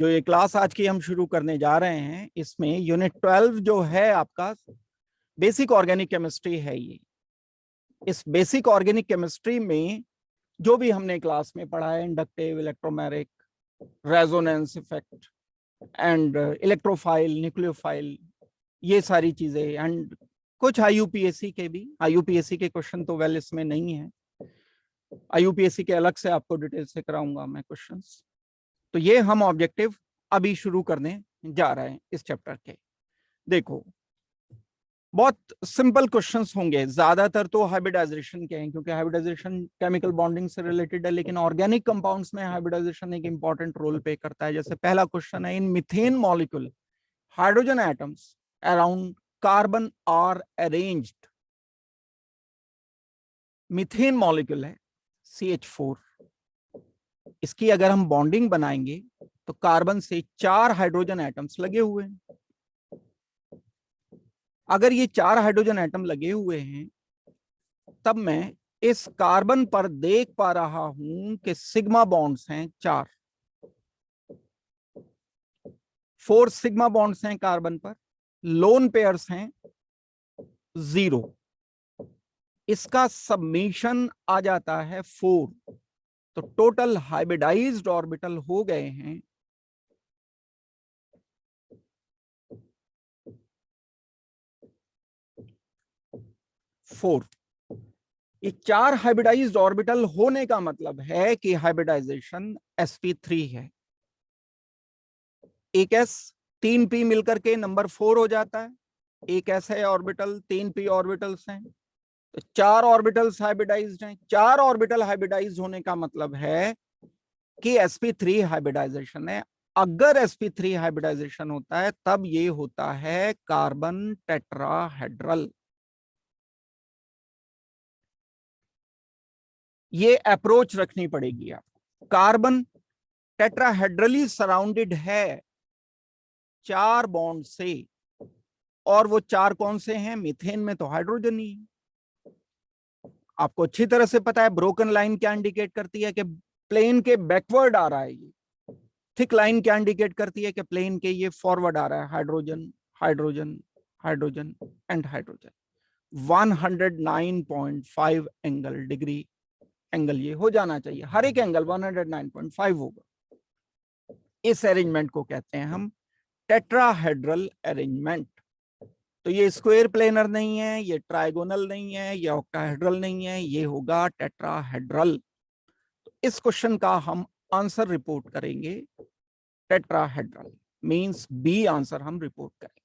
जो ये क्लास आज की हम शुरू करने जा रहे हैं, इसमें यूनिट 12 जो है आपका बेसिक ऑर्गेनिक केमिस्ट्री है। ये इस बेसिक ऑर्गेनिक केमिस्ट्री में जो भी हमने क्लास में पढ़ा है, inductive, electromagnetic, resonance effect and electrophile, nucleophile, ये सारी चीजें, एंड कुछ आईयूपीएससी के भी। आईयूपीएससी के क्वेश्चन तो वेल इसमें नहीं है, आईयूपीएससी के अलग से आपको डिटेल से कराऊंगा मैं क्वेश्चंस। तो ये हम ऑब्जेक्टिव अभी शुरू करने जा रहे हैं इस चैप्टर के। देखो, बहुत सिंपल क्वेश्चंस होंगे, ज्यादातर तो हाइब्रिडाइजेशन के हैं क्योंकि हाइब्रिडाइजेशन केमिकल बॉन्डिंग से रिलेटेड है, लेकिन ऑर्गेनिक कंपाउंड्स में हाइब्रिडाइजेशन एक इंपॉर्टेंट रोल प्ले करता है। जैसे पहला क्वेश्चन है, in methane molecule hydrogen atoms around carbon are arranged. Methane molecule है CH4, इसकी अगर हम बॉन्डिंग बनाएंगे तो कार्बन से 4 हाइड्रोजन एटम्स लगे हुए हैं। अगर ये 4 हाइड्रोजन एटम लगे हुए हैं, तब मैं इस कार्बन पर देख पा रहा हूं कि सिग्मा बॉन्ड्स हैं 4, 4 सिग्मा बॉन्ड्स हैं कार्बन पर, लोन पेयर्स हैं 0। इसका सबमिशन आ जाता है 4, तो टोटल हाइब्रिडाइज्ड ऑर्बिटल हो गए हैं 4। ये 4 हाइब्रिडाइज्ड ऑर्बिटल होने का मतलब है कि हाइब्रिडाइजेशन sp3 है। एक s 3p मिलकर के नंबर 4 हो जाता है। एक s है ऑर्बिटल, 3p ऑर्बिटल्स हैं, तो 4 ऑर्बिटल्स हाइब्रिडाइज्ड हैं। 4 ऑर्बिटल हाइब्रिडाइज होने का मतलब है कि sp3 हाइब्रिडाइजेशन है। अगर sp3 हाइब्रिडाइजेशन होता है तब ये होता है कार्बन टेट्राहेड्रल। ये अप्रोच रखनी पड़ेगी आपको। कार्बन टेट्राहेड्रली सराउंडेड है 4 बॉन्ड से, और वो 4 कौन से हैं? मीथेन में तो हाइड्रोजन ही है। आपको अच्छी तरह से पता है ब्रोकन लाइन क्या इंडिकेट करती है कि प्लेन के बैकवर्ड आ रहा है। ये थिक लाइन क्या इंडिकेट करती है कि प्लेन के ये फॉरवर्ड आ रहा है। Hydrogen, hydrogen, hydrogen and hydrogen. 109.5 angle, degree angle ये हो जाना चाहिए। हर एक एंगल 109.5 होगा। इस अरेंजमेंट को कहते हैं हम टेट्राहेड्रल अरेंजमेंट। तो ये स्क्वायर प्लेनर नहीं है, ये ट्राइगोनल नहीं है, ये ऑक्टाहेड्रल नहीं है, ये होगा टेट्राहेड्रल। तो इस क्वेश्चन का हम आंसर रिपोर्ट करेंगे टेट्राहेड्रल, मींस बी आंसर हम रिपोर्ट करेंगे।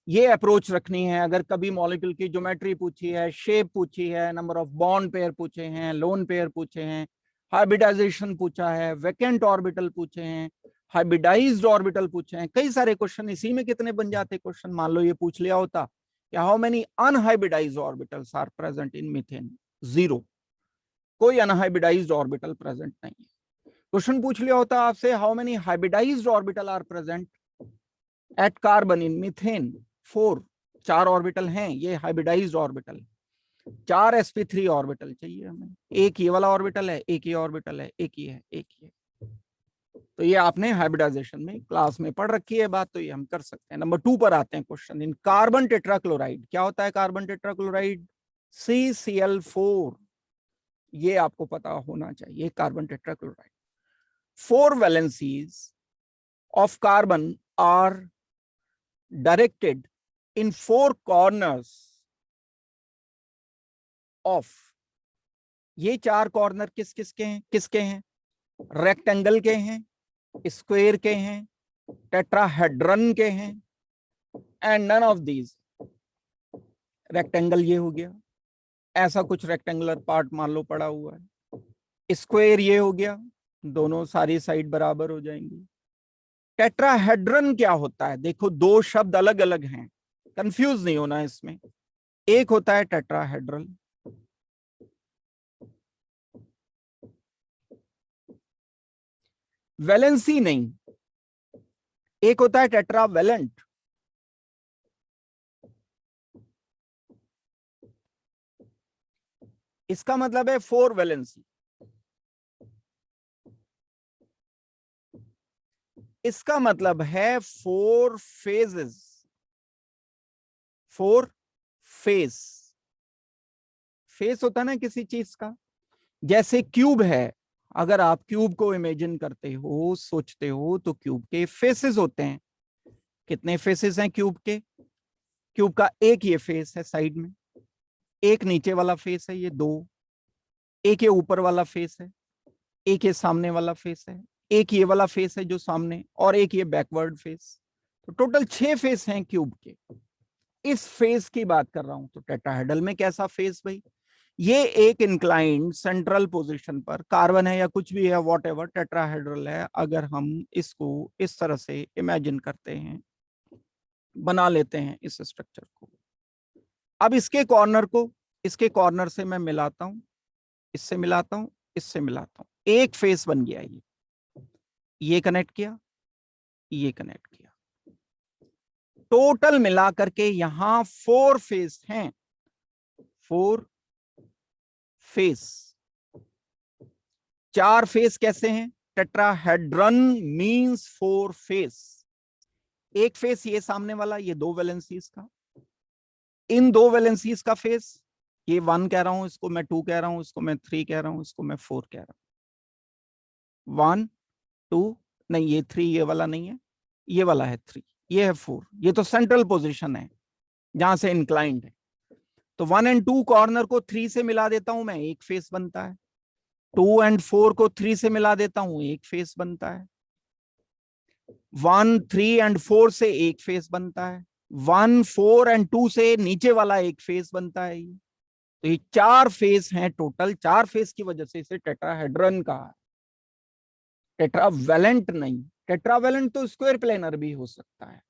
ये अप्रोच रखनी है। अगर कभी मॉलिक्यूल की ज्योमेट्री पूछी है, शेप पूछी है, नंबर ऑफ बॉन्ड पेयर पूछे हैं, लोन पेयर पूछे हैं, हाइब्रिडाइजेशन पूछा है, वैकेंट ऑर्बिटल पूछे हैं, हाइब्रिडाइज्ड ऑर्बिटल पूछे हैं, कई सारे क्वेश्चन। इसी में कितने बन जाते क्वेश्चन। मान लो ये पूछ लिया होता कि how many unhybridized orbitals are present in methane, 0, कोई अनहाइब्रिडाइज्ड ऑर्बिटल प्रेजेंट नहीं है। क्वेश्चन पूछ लिया होता आपसे how many hybridized orbital are present at carbon in methane, 4, 4 orbital हैं, ये हाइब्रिडाइज्ड ऑर्बिटल। 4 sp3 ऑर्बिटल चाहिए हमें। एक ये वाला ऑर्बिटल है, एक ये ऑर्बिटल है, एक ही है, एक ही है। तो ये आपने हाइब्रिडाइजेशन में क्लास में पढ़ रखी है बात, तो ये हम कर सकते हैं। नंबर 2 पर आते हैं क्वेश्चन। इन कार्बन टेट्राक्लोराइड, क्या होता है कार्बन टेट्राक्लोराइड? CCl4, ये आपको पता होना चाहिए। Carbon tetrachloride, 4 valencies of carbon are directed in 4 corners of. ये 4 कॉर्नर किस किसके हैं? किसके हैं? रेक्टेंगल के हैं, स्क्वायर के हैं, टेट्राहेड्रन के हैं, and none of these. Rectangle ये हो गया, ऐसा कुछ रेक्टेंगुलर पार्ट मान लो पड़ा हुआ है। स्क्वायर ये हो गया, दोनों सारी साइड बराबर हो जाएंगी। टेट्राहेड्रन क्या होता है? देखो, 2 शब्द अलग अलग हैं, कंफ्यूज नहीं होना इसमें। एक होता है टेट्राहेड्रल, वैलेंसी नहीं। एक होता है टेट्रावेलेंट, इसका मतलब है 4 वैलेंसी। इसका मतलब है 4 फेजेस, 4 फेस। फेस होता है ना किसी चीज का, जैसे क्यूब है, अगर आप क्यूब को इमेजिन करते हो, सोचते हो, तो क्यूब के फेसेस होते हैं। कितने फेसेस हैं क्यूब के? क्यूब का एक ये फेस है साइड में, एक नीचे वाला फेस है, ये 2, एक ये ऊपर वाला फेस है, एक ये सामने वाला फेस है, एक ये वाला फेस है जो सामने, और एक ये बैकवर्ड फेस। तो टोटल 6 फेस हैं क्यूब के। इस फेस की बात कर रहा हूं। तो टेट्राहेड्रल में कैसा फेस भाई? ये एक इंक्लाइंड सेंट्रल पोजीशन पर कार्बन है या कुछ भी है, वॉट एवर, टेट्राहेड्रल है। अगर हम इसको इस तरह से इमेजिन करते हैं, बना लेते हैं इस स्ट्रक्चर को, अब इसके कॉर्नर से मैं मिलाता हूं, इससे मिलाता हूं, इससे मिलाता हूं, एक फेस बन गया। ये कनेक्ट किया, ये कनेक्ट किया, टोटल मिला करके यहां 4 फेस हैं, 4 फेस। 4 फेस कैसे हैं? Tetrahedron means 4 face. एक फेस ये सामने वाला, ये 2 वैलेंसीज का, इन 2 वैलेंसीज का फेस, ये 1 कह रहा हूं, इसको मैं 2 कह रहा हूं, इसको मैं 3 कह रहा हूं, इसको मैं 4 कह रहा हूं। 1 2, नहीं ये 3, ये वाला नहीं है, ये वाला है 3, ये है 4। ये तो सेंट्रल पोजीशन है जहां से इंक्लाइंड है। तो 1 और 2 कॉर्नर को 3 से मिला देता हूं मैं, एक फेस बनता है। 2 और 4 को 3 से मिला देता हूं, एक फेस बनता है। 1 3 और 4 से एक फेस बनता है। 1 4 और 2 से नीचे वाला एक फेस बनता है। तो ये 4 फेस हैं टोटल। 4 फेस की वजह से इसे टेट्राहेड्रन कहा है, टेट्रावेलेंट नहीं। टेट्रावेलेंट तो स्क्वायर प्लेनर भी हो सकता है,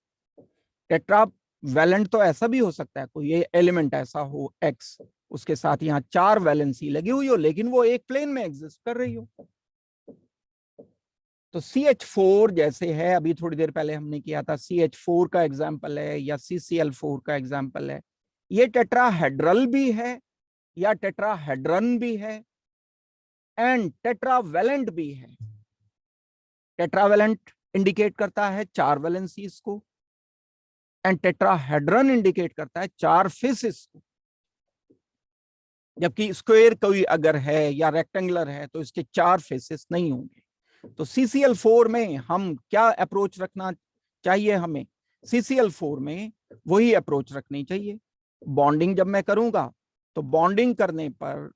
टेट्रावेलेंट तो ऐसा भी हो सकता है, कोई ये एलिमेंट ऐसा हो एक्स, उसके साथ यहाँ 4 वैलेंसी लगी हुई हो, लेकिन वो एक प्लेन में एग्जिस्ट कर रही हो। तो CH4 जैसे है, अभी थोड़ी देर पहले हमने किया था, CH4 का एग्जाम्पल है या CCl4 का एग्जाम्पल है। ये टेट्राहेड्रल भी है या टेट्राहेड्रन भी है एंड टेट्रावेलेंट भी है। टेट्रावेलेंट इंडिकेट करता है 4 वैलेंसीज को एंड टेट्राहेड्रन इंडिकेट करता है 4 फेसेस को। जबकि स्क्वायर कोई अगर है या रेक्टेंगुलर है तो इसके 4 फेसेस नहीं होंगे। तो CCl4 में हम क्या अप्रोच रखना चाहिए? हमें CCl4 में वही अप्रोच रखनी चाहिए। बॉन्डिंग जब मैं करूंगा तो बॉन्डिंग करने पर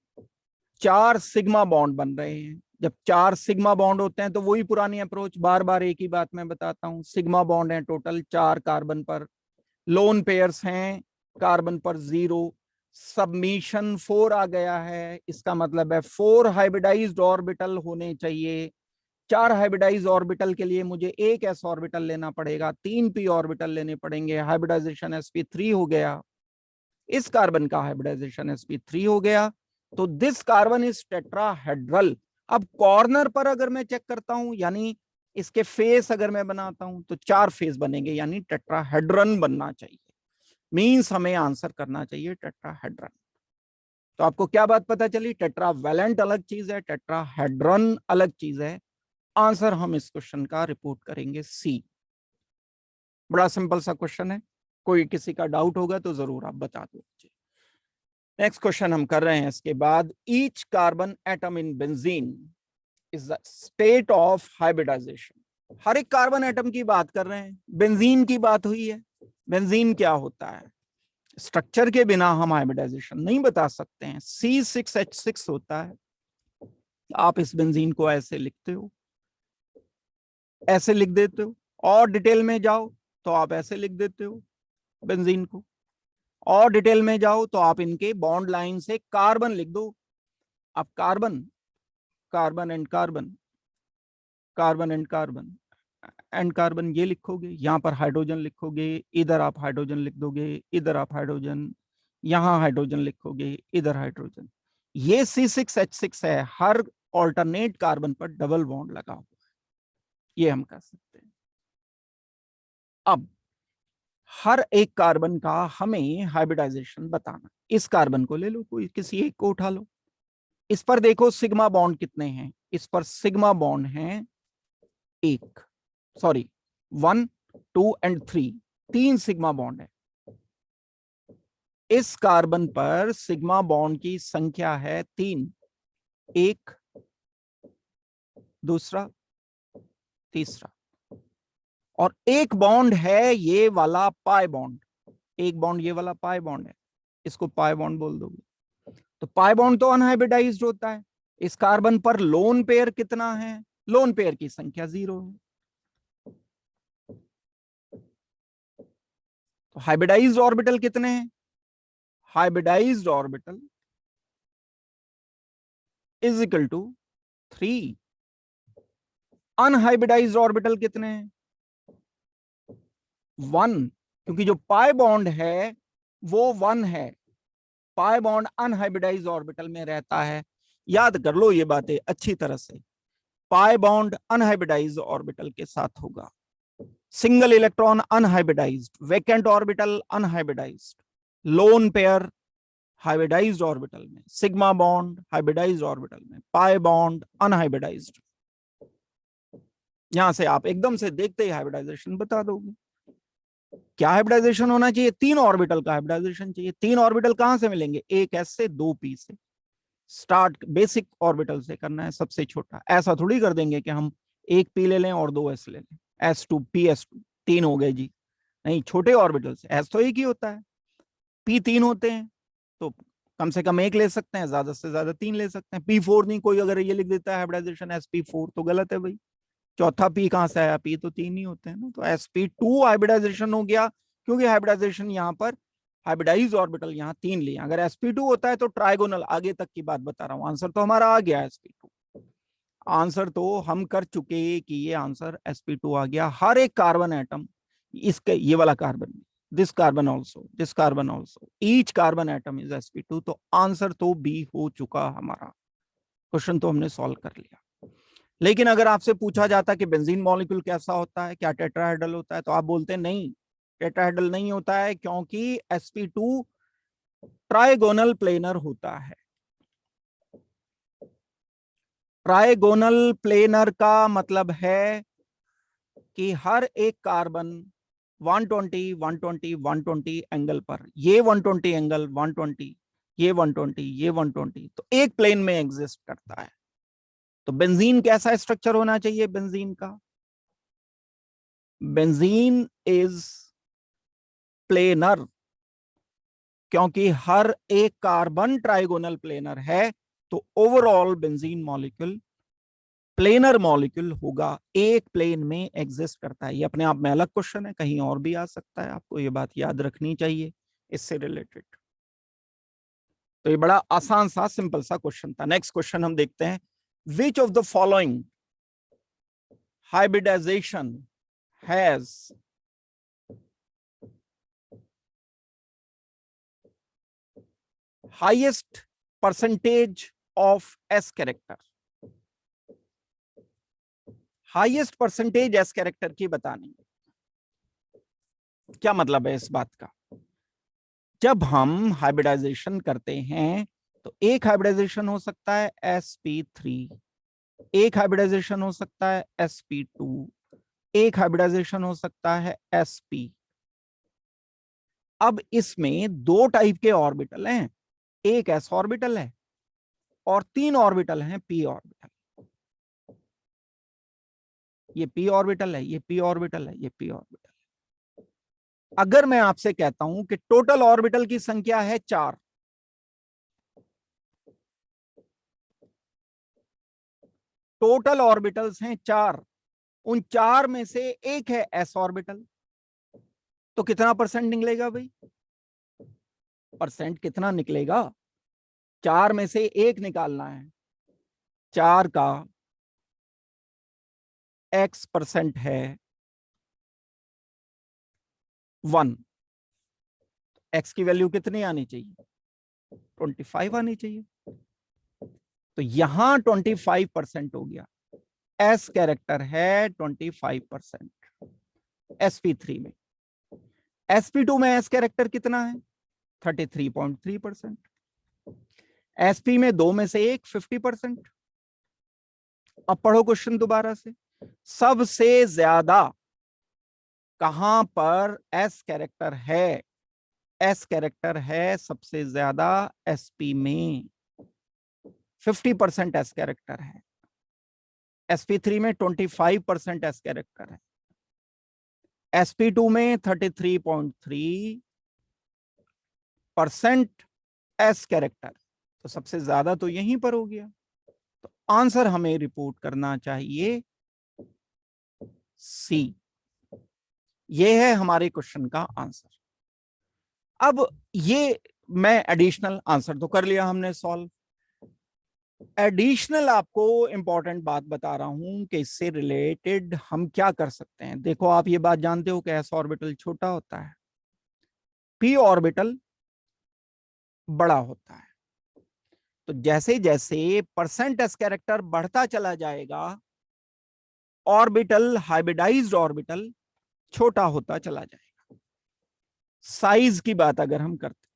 4 सिग्मा बॉन्ड बन रहे हैं। जब 4 सिग्मा बॉन्ड होते हैं तो वही पुरानी अप्रोच, बार बार एक ही बात मैं बताता हूं। सिग्मा बॉन्ड है टोटल 4 कार्बन पर, लोन पेयर्स हैं कार्बन पर 0, सबमिशन 4 आ गया है। इसका मतलब है 4 हाइब्रिडाइज्ड ऑर्बिटल होने चाहिए। 4 हाइब्रिडाइज्ड ऑर्बिटल के लिए मुझे एक s ऑर्बिटल लेना पड़ेगा, 3 p ऑर्बिटल लेने पड़ेंगे। हाइब्रिडाइजेशन sp3 हो गया, इस कार्बन का हाइब्रिडाइजेशन sp3 हो गया। तो दिस कार्बन इज टेट्राहेड्रल। अब कॉर्नर पर अगर मैं चेक करता हूं, यानी इसके फेस अगर मैं बनाता हूं, तो 4 फेस बनेंगे, यानी टेट्राहेड्रन बनना चाहिए। मींस हमें आंसर करना चाहिए टेट्राहेड्रन। तो आपको क्या बात पता चली? टेट्रावेलेंट अलग चीज है, टेट्राहेड्रन अलग चीज है। आंसर हम इस क्वेश्चन का रिपोर्ट करेंगे सी। बड़ा सिंपल सा क्वेश्चन है, कोई किसी का डाउट होगा तो जरूर आप बता दो। नेक्स्ट क्वेश्चन हम कर रहे हैं इसके बाद। Each carbon atom in benzene is the state of hybridization. हर एक कार्बन एटम की बात कर रहे हैं, बेंजीन की बात हुई है। बेंजीन क्या होता है? स्ट्रक्चर के बिना हम हाइब्रिडाइजेशन नहीं बता सकते हैं। C6H6 होता है। आप इस बेंजीन को ऐसे लिखते हो, ऐसे लिख देते हो, और डिटेल में जाओ तो आप ऐसे लिख देते हो बेंजीन को, और डिटेल में जाओ तो आप इनके बॉन्ड लाइन से कार्बन लिख दो। अब carbon, carbon and carbon, carbon and carbon and carbon, ये लिखोगे, यहां पर हाइड्रोजन लिखोगे, इधर आप हाइड्रोजन लिख दोगे, इधर आप हाइड्रोजन, यहां हाइड्रोजन लिखोगे, इधर हाइड्रोजन। ये C6H6 है, हर ऑल्टरनेट कार्बन पर डबल बॉन्ड लगा हुआ है, ये हम कर सकते हैं। अब हर एक कार्बन का हमें हाइब्रिडाइजेशन बताना। इस कार्बन को ले लो, कोई किसी एक को उठा लो, इस पर देखो सिग्मा बॉन्ड कितने हैं। इस पर सिग्मा बॉन्ड हैं 1, सॉरी 1, 2 एंड 3, 3 सिग्मा बॉन्ड है। इस कार्बन पर सिग्मा बॉन्ड की संख्या है 3, एक, दूसरा, तीसरा, और एक बॉन्ड है ये वाला पाई बॉन्ड। एक बॉन्ड ये वाला पाई बॉन्ड है, इसको पाई बॉन्ड बोल दोगे। तो पाई बॉन्ड तो अनहाइब्रिडाइज्ड होता है। इस कार्बन पर लोन पेयर कितना है? लोन पेयर की संख्या 0 है। तो हाइब्रिडाइज्ड ऑर्बिटल कितने हैं? Hybridized orbital is equal to 3। Unhybridized orbital कितने हैं? 1, क्योंकि जो पाई बॉन्ड है वो 1 है। पाई बॉन्ड अनहाइब्रिडाइज्ड ऑर्बिटल में रहता है। याद कर लो ये बातें अच्छी तरह से। पाई बॉन्ड अनहाइब्रिडाइज्ड ऑर्बिटल के साथ होगा। Single electron unhybridised, vacant orbital unhybridised, lone pair hybridised orbital में, सिग्मा बॉन्ड हाइब्रिडाइज्ड ऑर्बिटल में, पाई बॉन्ड अनहाइब्रिडाइज्ड। यहां से आप एकदम से देखते ही हाइब्रिडाइजेशन बता दोगे। क्या हाइब्रिडाइजेशन होना चाहिए? 3 ऑर्बिटल का हाइब्रिडाइजेशन चाहिए। 3 ऑर्बिटल कहां से मिलेंगे? एक एस से 2 पी से। स्टार्ट बेसिक ऑर्बिटल से करना है, सबसे छोटा। ऐसा थोड़ी कर देंगे कि हम एक पी ले लें और 2 एस ले लें, S2 PS2 3 हो गए जी। नहीं, छोटे ऑर्बिटल से। एस तो एक ही होता है, पी 3 होते हैं, तो कम से कम एक ले सकते हैं, ज्यादा से ज्यादा 3 ले सकते हैं। P4 नहीं, कोई अगर ये लिख देता है हाइब्रिडाइजेशन SP4 तो गलत है भाई। चौथा पी कहां से आया? पी तो 3 ही होते हैं ना। तो sp2 हाइब्रिडाइजेशन हो गया, क्योंकि हाइब्रिडाइजेशन यहाँ पर हाइब्रिडाइज ऑर्बिटल यहाँ 3 लिए। अगर sp2 होता है तो ट्राइगोनल, आगे तक की बात बता रहा हूं। आंसर तो हमारा आ गया sp2। आंसर तो हम कर चुके कि ये आंसर sp2 आ गया। हर एक कार्बन एटम, इसके ये वाला carbon, this carbon also, this carbon also, each carbon atom is sp2। तो आंसर तो बी हो चुका हमारा। क्वेश्चन तो हमने सॉल्व कर लिया। लेकिन अगर आपसे पूछा जाता कि बेंजीन मॉलिक्यूल कैसा होता है, क्या टेट्राहेड्रल होता है, तो आप बोलते नहीं, टेट्राहेड्रल नहीं होता है, क्योंकि sp2 ट्राइगोनल प्लेनर होता है। ट्राइगोनल प्लेनर का मतलब है कि हर एक कार्बन 120 120 120 एंगल पर, ये 120 एंगल 120, ये 120, ये 120, तो एक प्लेन में एग्जिस्ट करता है। तो बेंजीन कैसा स्ट्रक्चर होना चाहिए? बेंजीन का, बेंजीन इज प्लेनर, क्योंकि हर एक कार्बन ट्राइगोनल प्लेनर है। तो overall benzene molecule planar molecule होगा, एक प्लेन में एग्जिस्ट करता है। ये अपने आप में अलग क्वेश्चन है, कहीं और भी आ सकता है, आपको ये बात याद रखनी चाहिए इससे रिलेटेड। तो ये बड़ा आसान सा सिंपल सा क्वेश्चन था। नेक्स्ट क्वेश्चन हम देखते हैं। Which of the following hybridization has highest percentage of s character? Highest percentage s character की बतानी। क्या मतलब है इस बात का? जब हम हाइब्रिडाइजेशन करते हैं तो एक हाइब्रिडाइजेशन हो सकता है sp3, एक हाइब्रिडाइजेशन हो सकता है sp2, एक हाइब्रिडाइजेशन हो सकता है sp। अब इसमें 2 टाइप के ऑर्बिटल हैं, एक s ऑर्बिटल है और 3 ऑर्बिटल हैं p ऑर्बिटल। ये p ऑर्बिटल है, ये p ऑर्बिटल है, ये p ऑर्बिटल। अगर मैं आपसे कहता हूं कि टोटल ऑर्बिटल की संख्या है 4, टोटल ऑर्बिटल्स हैं 4, उन 4 में से एक है s ऑर्बिटल, तो कितना परसेंट निकलेगा भाई? परसेंट कितना निकलेगा? 4 में से एक निकालना है। 4 का x% है 1, x की वैल्यू कितनी आनी चाहिए? 25 आनी चाहिए। तो यहां 25% हो गया। s कैरेक्टर है 25% sp3 में। sp2 में s कैरेक्टर कितना है? 33.3%। sp में 2 में से एक 50%। अब पढ़ो क्वेश्चन दोबारा से। सबसे ज्यादा कहां पर एस कैरेक्टर है? एस कैरेक्टर है सबसे ज्यादा एसपी में, 50% एस कैरेक्टर है। sp3 में 25% एस कैरेक्टर है। sp2 में 33.3% एस कैरेक्टर। तो सबसे ज्यादा तो यहीं पर हो गया। तो आंसर हमें रिपोर्ट करना चाहिए सी। ये है हमारे क्वेश्चन का आंसर। अब ये मैं एडिशनल आंसर तो कर लिया हमने सॉल्व। एडिशनल आपको इंपॉर्टेंट बात बता रहा हूं कि इससे रिलेटेड हम क्या कर सकते हैं। देखो, आप ये बात जानते हो कि एस ऑर्बिटल छोटा होता है, पी ऑर्बिटल बड़ा होता है। तो जैसे जैसे परसेंट एस कैरेक्टर बढ़ता चला जाएगा, ऑर्बिटल, हाइब्रिडाइज्ड ऑर्बिटल छोटा होता चला जाएगा। साइज की बात अगर हम करते,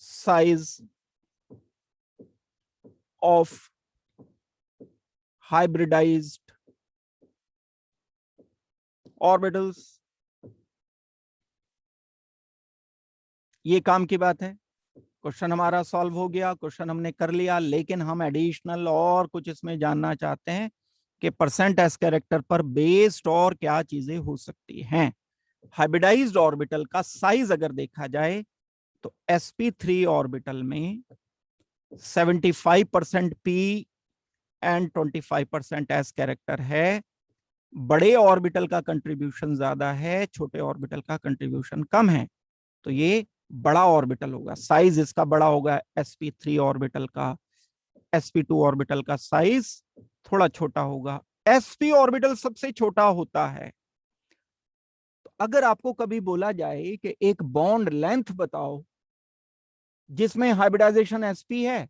साइज ऑफ हाइब्रिडाइज्ड ऑर्बिटल्स, ये काम की बात है। क्वेश्चन हमारा सॉल्व हो गया, क्वेश्चन हमने कर लिया, लेकिन हम एडिशनल और कुछ इसमें जानना चाहते हैं कि परसेंट एस कैरेक्टर पर बेस्ड और क्या चीजें हो सकती हैं। हाइब्रिडाइज्ड ऑर्बिटल का साइज अगर देखा जाए तो sp3 ऑर्बिटल में 75% p एंड 25% एस कैरेक्टर है। बड़े ऑर्बिटल का कंट्रीब्यूशन ज्यादा है, छोटे ऑर्बिटल का कंट्रीब्यूशन कम है। तो ये बड़ा ऑर्बिटल होगा, साइज इसका बड़ा होगा sp3 ऑर्बिटल का। sp2 ऑर्बिटल का साइज थोड़ा छोटा होगा। sp ऑर्बिटल सबसे छोटा होता है। तो अगर आपको कभी बोला जाए कि एक बॉन्ड लेंथ बताओ जिसमें हाइब्रिडाइजेशन sp है,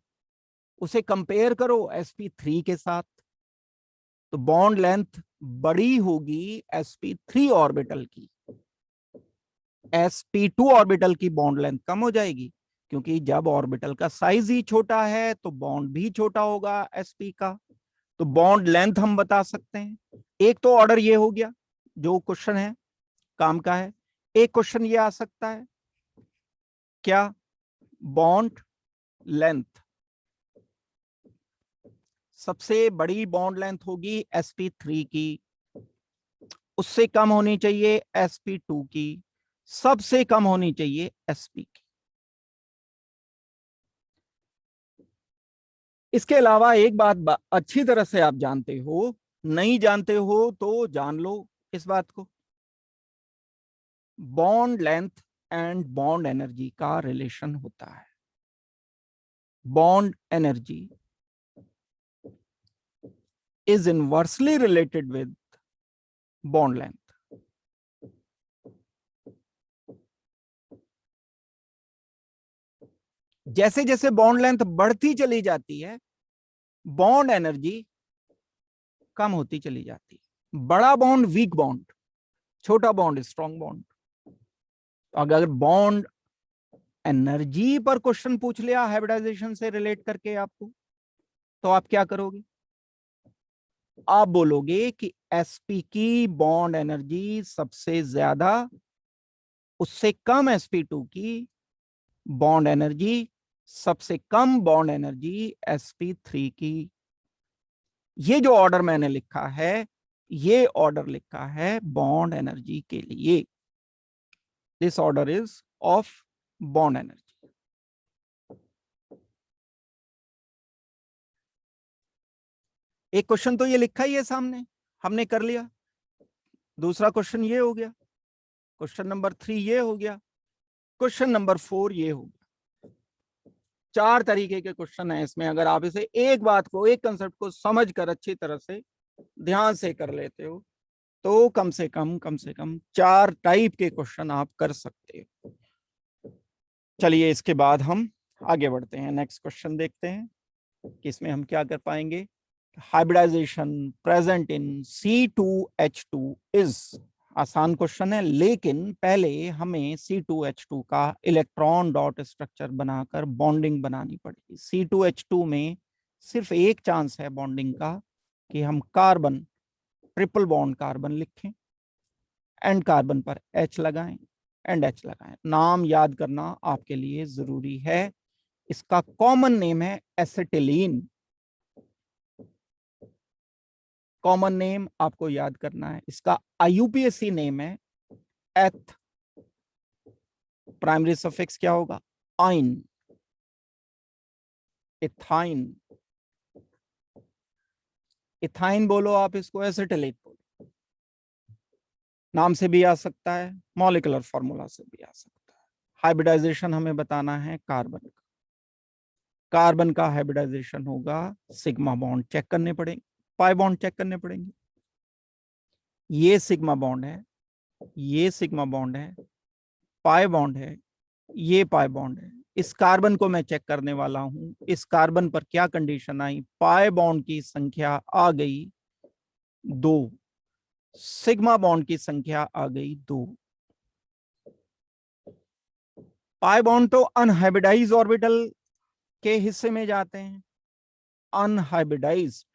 उसे कंपेयर करो sp3 के साथ, तो बॉन्ड लेंथ बड़ी होगी sp3 ऑर्बिटल की, sp2 ऑर्बिटल की बॉन्ड लेंथ कम हो जाएगी। क्योंकि जब ऑर्बिटल का साइज ही छोटा है तो बॉन्ड भी छोटा होगा sp का। तो बॉन्ड लेंथ हम बता सकते हैं। एक तो ऑर्डर ये हो गया जो क्वेश्चन है काम का है। एक क्वेश्चन ये आ सकता है, क्या बॉन्ड लेंथ, सबसे बड़ी बॉन्ड लेंथ होगी sp3 की, उससे कम होनी चाहिए sp2 की, सबसे कम होनी चाहिए sp की। इसके अलावा एक बात अच्छी तरह से आप जानते हो, नहीं जानते हो तो जान लो इस बात को। Bond length and bond energy का रिलेशन होता है। Bond energy is inversely related with bond length. जैसे जैसे बॉन्ड लेंथ बढ़ती चली जाती है, बॉन्ड एनर्जी कम होती चली जाती है। बड़ा बॉन्ड वीक बॉन्ड, छोटा बॉन्ड स्ट्रॉन्ग बॉन्ड। अगर बॉन्ड एनर्जी पर क्वेश्चन पूछ लिया हाइब्रिडाइजेशन से रिलेट करके आपको, तो आप क्या करोगे? आप बोलोगे कि sp की बॉन्ड एनर्जी सबसे ज्यादा, उससे कम sp2 की बॉन्ड एनर्जी, सबसे कम बॉन्ड एनर्जी sp3 की। ये जो ऑर्डर मैंने लिखा है, ये ऑर्डर लिखा है बॉन्ड एनर्जी के लिए। This order is of bond energy. एक क्वेश्चन तो ये लिखा ही है सामने, हमने कर लिया। दूसरा क्वेश्चन ये हो गया, क्वेश्चन नंबर 3 ये हो गया, क्वेश्चन नंबर 4 ये हो गया। 4 तरीके के क्वेश्चन है इसमें। अगर आप इसे एक बात को, एक कंसेप्ट को समझ कर अच्छी तरह से ध्यान से कर लेते हो तो कम से कम 4 टाइप के क्वेश्चन आप कर सकते हो। चलिए इसके बाद हम आगे बढ़ते हैं, नेक्स्ट क्वेश्चन देखते हैं कि इसमें हम क्या कर पाएंगे। Hybridization present in C2H2 is, आसान क्वेश्चन है, लेकिन पहले हमें C2H2 का इलेक्ट्रॉन डॉट स्ट्रक्चर बनाकर बॉन्डिंग बनानी पड़ेगी। C2H2 में सिर्फ एक चांस है बॉन्डिंग का कि हम कार्बन ट्रिपल बॉन्ड कार्बन लिखें, एंड कार्बन पर H लगाएं, एंड H लगाएं। नाम याद करना आपके लिए जरूरी है। इसका कॉमन नेम है एसिटिलीन। कॉमन नेम आपको याद करना है। इसका IUPAC नेम है एथ। प्राइमरी सफिक्स क्या होगा? आइन, इथाइन। इथाइन बोलो आप इसको, एसिटिलीन बोलो। नाम से भी आ सकता है, मॉलिक्यूलर फॉर्मूला से भी आ सकता है। हाइब्रिडाइजेशन हमें बताना है कार्बन का। कार्बन का हाइब्रिडाइजेशन होगा, सिग्मा बॉन्ड चेक करने पड़ेंगे, पाई बॉन्ड चेक करने पड़ेंगे। ये सिग्मा बॉन्ड है, ये सिग्मा बॉन्ड है, पाई बॉन्ड है, ये पाई बॉन्ड है। इस कार्बन को मैं चेक करने वाला हूं। इस कार्बन पर क्या कंडीशन आई? पाई बॉन्ड की संख्या आ गई 2, सिग्मा बॉन्ड की संख्या आ गई 2। पाई बॉन्ड तो अनहाइब्रिडाइज ऑर्बिटल के हिस्से में जाते हैं। अनहाइब्रिडाइज्ड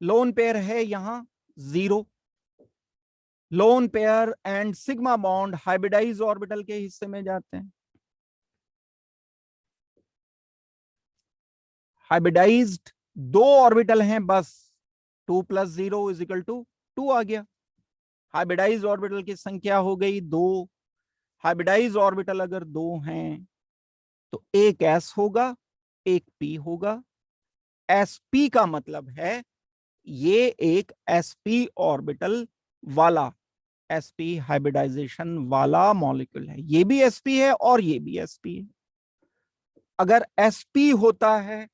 लोन पेयर है यहां 0। Lone pair and sigma bond hybridize orbital के हिस्से में जाते हैं। हाइब्रिडाइज्ड 2 ऑर्बिटल हैं बस, 2 + 0 = 2 आ गया। हाइब्रिडाइज ऑर्बिटल की संख्या हो गई 2। हाइब्रिडाइज ऑर्बिटल अगर 2 हैं तो एक S होगा, एक P होगा। sp का मतलब है ये एक sp ऑर्बिटल वाला, sp हाइब्रिडाइजेशन वाला मॉलिक्यूल है। ये भी sp है और ये भी sp है। अगर sp होता है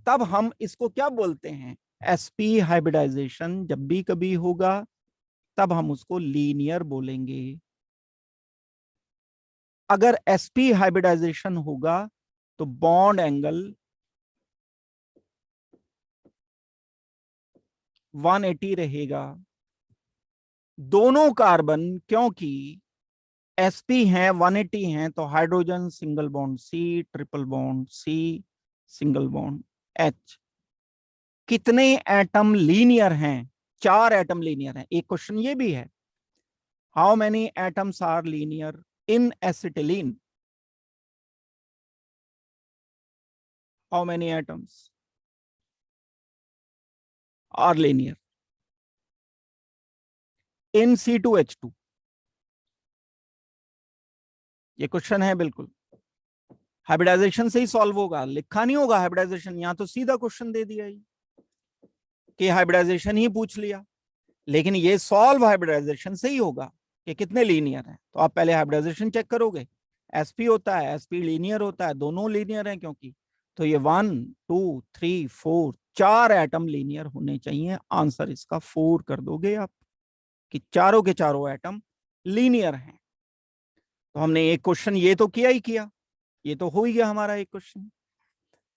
तब हम इसको क्या बोलते हैं? sp हाइब्रिडाइजेशन जब भी कभी होगा तब हम उसको लीनियर बोलेंगे। अगर sp हाइब्रिडाइजेशन होगा तो बॉन्ड एंगल 180 रहेगा। दोनों कार्बन क्योंकि sp हैं 180 हैं, तो hydrogen single bond C, triple bond C, single bond H। कितने एटम लीनियर हैं? 4 एटम लीनियर हैं। एक क्वेश्चन ये भी है, how many atoms are linear in acetylene? How many atoms are linear in C2H2? ये क्वेश्चन है बिल्कुल। हाइब्रिडाइजेशन से ही सॉल्व होगा, लिखा नहीं होगा हाइब्रिडाइजेशन। यहां तो सीधा क्वेश्चन दे दिया कि हाइब्रिडाइजेशन ही पूछ लिया, लेकिन ये सॉल्व हाइब्रिडाइजेशन से ही होगा कि कितने लीनियर हैं। तो आप पहले हाइब्रिडाइजेशन चेक करोगे, sp होता है, sp लीनियर होता है, दोनों लीनियर हैं क्योंकि। तो ये 1 2 3 4 4 एटम लीनियर होने चाहिए। आंसर इसका 4 कर दोगे आप कि चारों के चारों एटम लीनियर हैं। तो हमने एक क्वेश्चन ये तो किया ही किया, ये तो हो ही गया हमारा एक क्वेश्चन।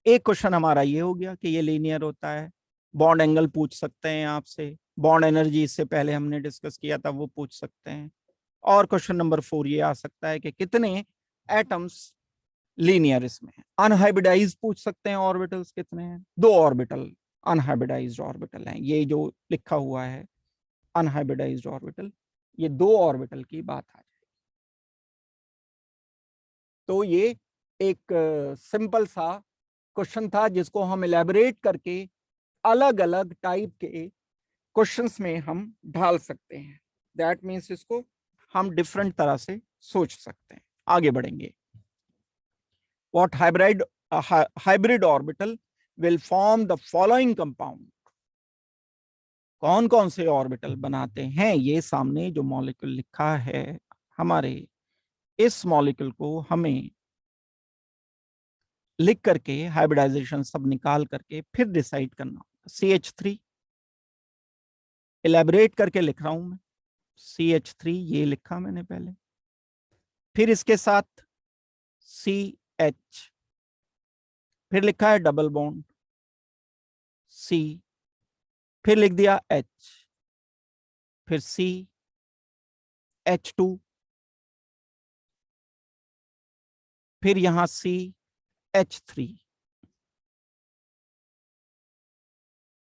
एक क्वेश्चन हमारा ये हो गया कि ये लीनियर होता है। बॉन्ड एंगल पूछ सकते हैं आपसे, बॉन्ड एनर्जी इससे पहले हमने डिस्कस किया था वो पूछ सकते हैं। और क्वेश्चन नंबर 4 ये आ सकता है कि कितने एटम्स लीनियर इसमें है। अनहाइब्रिडाइज पूछ सकते हैं, ऑर्बिटल्स कितने हैं? 2 ऑर्बिटल अनहाइब्रिडाइज्ड ऑर्बिटल हैं। ये जो लिखा हुआ है अनहाइब्रिडाइज्ड ऑर्बिटल, ये 2 ऑर्बिटल की बात आ जाए। तो ये एक सिंपल सा क्वेश्चन था जिसको हम इलेबोरेट करके अलग अलग टाइप के क्वेश्चंस में हम ढाल सकते हैं। दैट मीन्स इसको हम डिफरेंट तरह से सोच सकते हैं। आगे बढ़ेंगे। What hybrid orbital will form the following compound? कौन कौन से ऑर्बिटल बनाते हैं? ये सामने जो मॉलिक्यूल लिखा है हमारे, इस मॉलिक्यूल को हमें लिख करके हाइब्रिडाइजेशन सब निकाल करके फिर डिसाइड करना। CH3 इलेबोरेट करके लिख रहा हूं मैं। CH3 ये लिखा मैंने पहले, फिर इसके साथ CH, फिर लिखा है डबल बॉन्ड C, फिर लिख दिया H, फिर C, H2, फिर यहां CH3।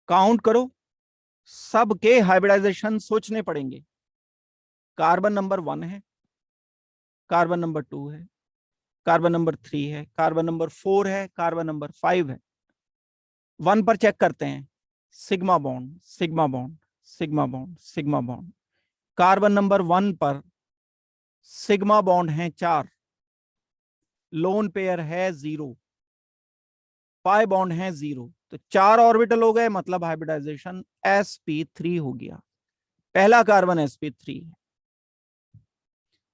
काउंट करो, सबके हाइब्रिडाइजेशन सोचने पड़ेंगे। कार्बन नंबर 1 है, कार्बन नंबर 2 है, कार्बन नंबर 3 है, कार्बन नंबर 4 है, कार्बन नंबर 5 है। 1 पर चेक करते हैं, sigma bond sigma bond sigma bond sigma bond. Carbon number 1 पर सिग्मा बॉन्ड है 4, लोन पेयर है 0, पाई बॉन्ड है 0, तो 4 ऑर्बिटल हो गए, मतलब हाइब्रिडाइजेशन sp3 हो गया। पहला कार्बन sp3 है।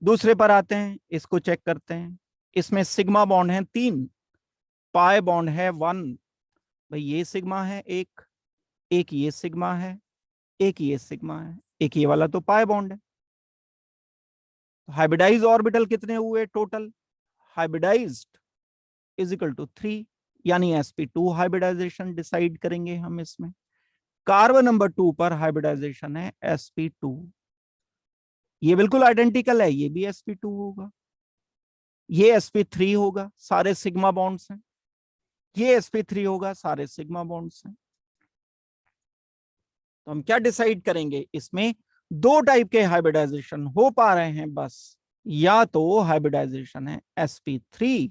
दूसरे पर आते हैं, इसको चेक करते हैं। इसमें सिग्मा बॉन्ड है 3, पाई बॉन्ड है 1। भाई ये सिग्मा है एक, एक ये सिग्मा है, एक ये सिग्मा है, एक ये वाला तो पाई बॉन्ड है। हाइब्रिडाइज ऑर्बिटल कितने हुए total? Hybridized is equal to 3, यानी sp2 हाइब्रिडाइजेशन डिसाइड करेंगे हम इसमें। कार्बन नंबर 2 पर हाइब्रिडाइजेशन है sp2, ये बिल्कुल आइडेंटिकल है, ये भी sp2 होगा, ये sp3 होगा, सारे सिग्मा बॉन्ड्स हैं, ये sp3 होगा, सारे सिग्मा बॉन्ड्स हैं। तो हम क्या डिसाइड करेंगे, इसमें 2 टाइप के हाइब्रिडाइजेशन हो पा रहे हैं बस, या तो हाइब्रिडाइजेशन है sp3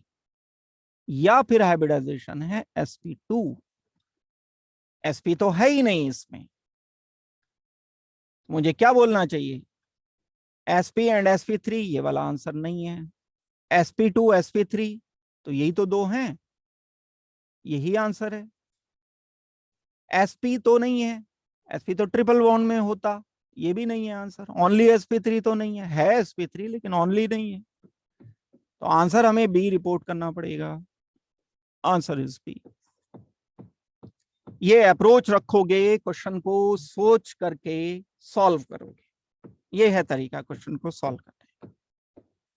या फिर हाइब्रिडाइजेशन है sp2। sp तो है ही नहीं इसमें, मुझे क्या बोलना चाहिए, sp एंड sp3, ये वाला आंसर नहीं है। sp2 sp3 तो यही तो 2 हैं, यही आंसर है। sp तो नहीं है, sp तो ट्रिपल बॉन्ड में होता, ये भी नहीं है आंसर। ओनली sp3 तो नहीं है sp3 लेकिन ओनली नहीं है, तो आंसर हमें बी रिपोर्ट करना पड़ेगा। Answer is b. ये अप्रोच रखोगे, क्वेश्चन को सोच करके सॉल्व करोगे, ये है तरीका क्वेश्चन को सॉल्व करने का।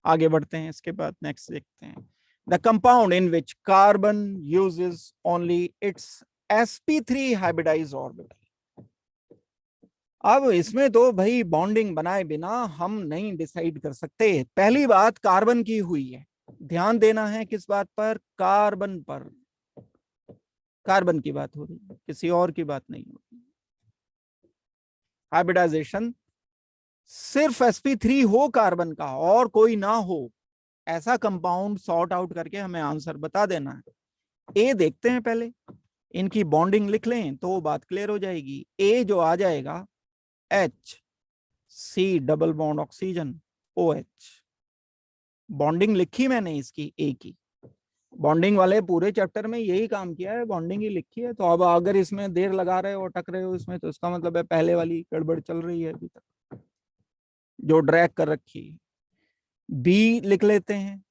आगे बढ़ते हैं, इसके बाद नेक्स्ट देखते हैं। The compound in which carbon uses only it's sp3 hybridised orbital. अब इसमें तो भाई बॉन्डिंग बनाए बिना हम नहीं डिसाइड कर सकते। पहली बात कार्बन की हुई है, ध्यान देना है किस बात पर, कार्बन पर। कार्बन की बात हो रही है, किसी और की बात नहीं हो रही। हाइब्रिडाइजेशन सिर्फ sp3 हो कार्बन का और कोई ना हो, ऐसा कंपाउंड सॉर्ट आउट करके हमें आंसर बता देना है। ए देखते हैं पहले, इनकी बॉन्डिंग लिख लें तो बात क्लियर हो जाएगी। ए जो आ जाएगा H C double bond oxygen OH, bonding लिखी मैंने इसकी ए की। बॉन्डिंग वाले पूरे चैप्टर में यही काम किया है, बॉन्डिंग ही लिखी है। तो अब अगर इसमें देर लगा रहे हो, अटक रहे हो इसमें, तो इसका मतलब है पहले वाली गड़बड़ चल रही है अभी तक, जो ड्रैग कर रखी है। बी लिख लेते हैं,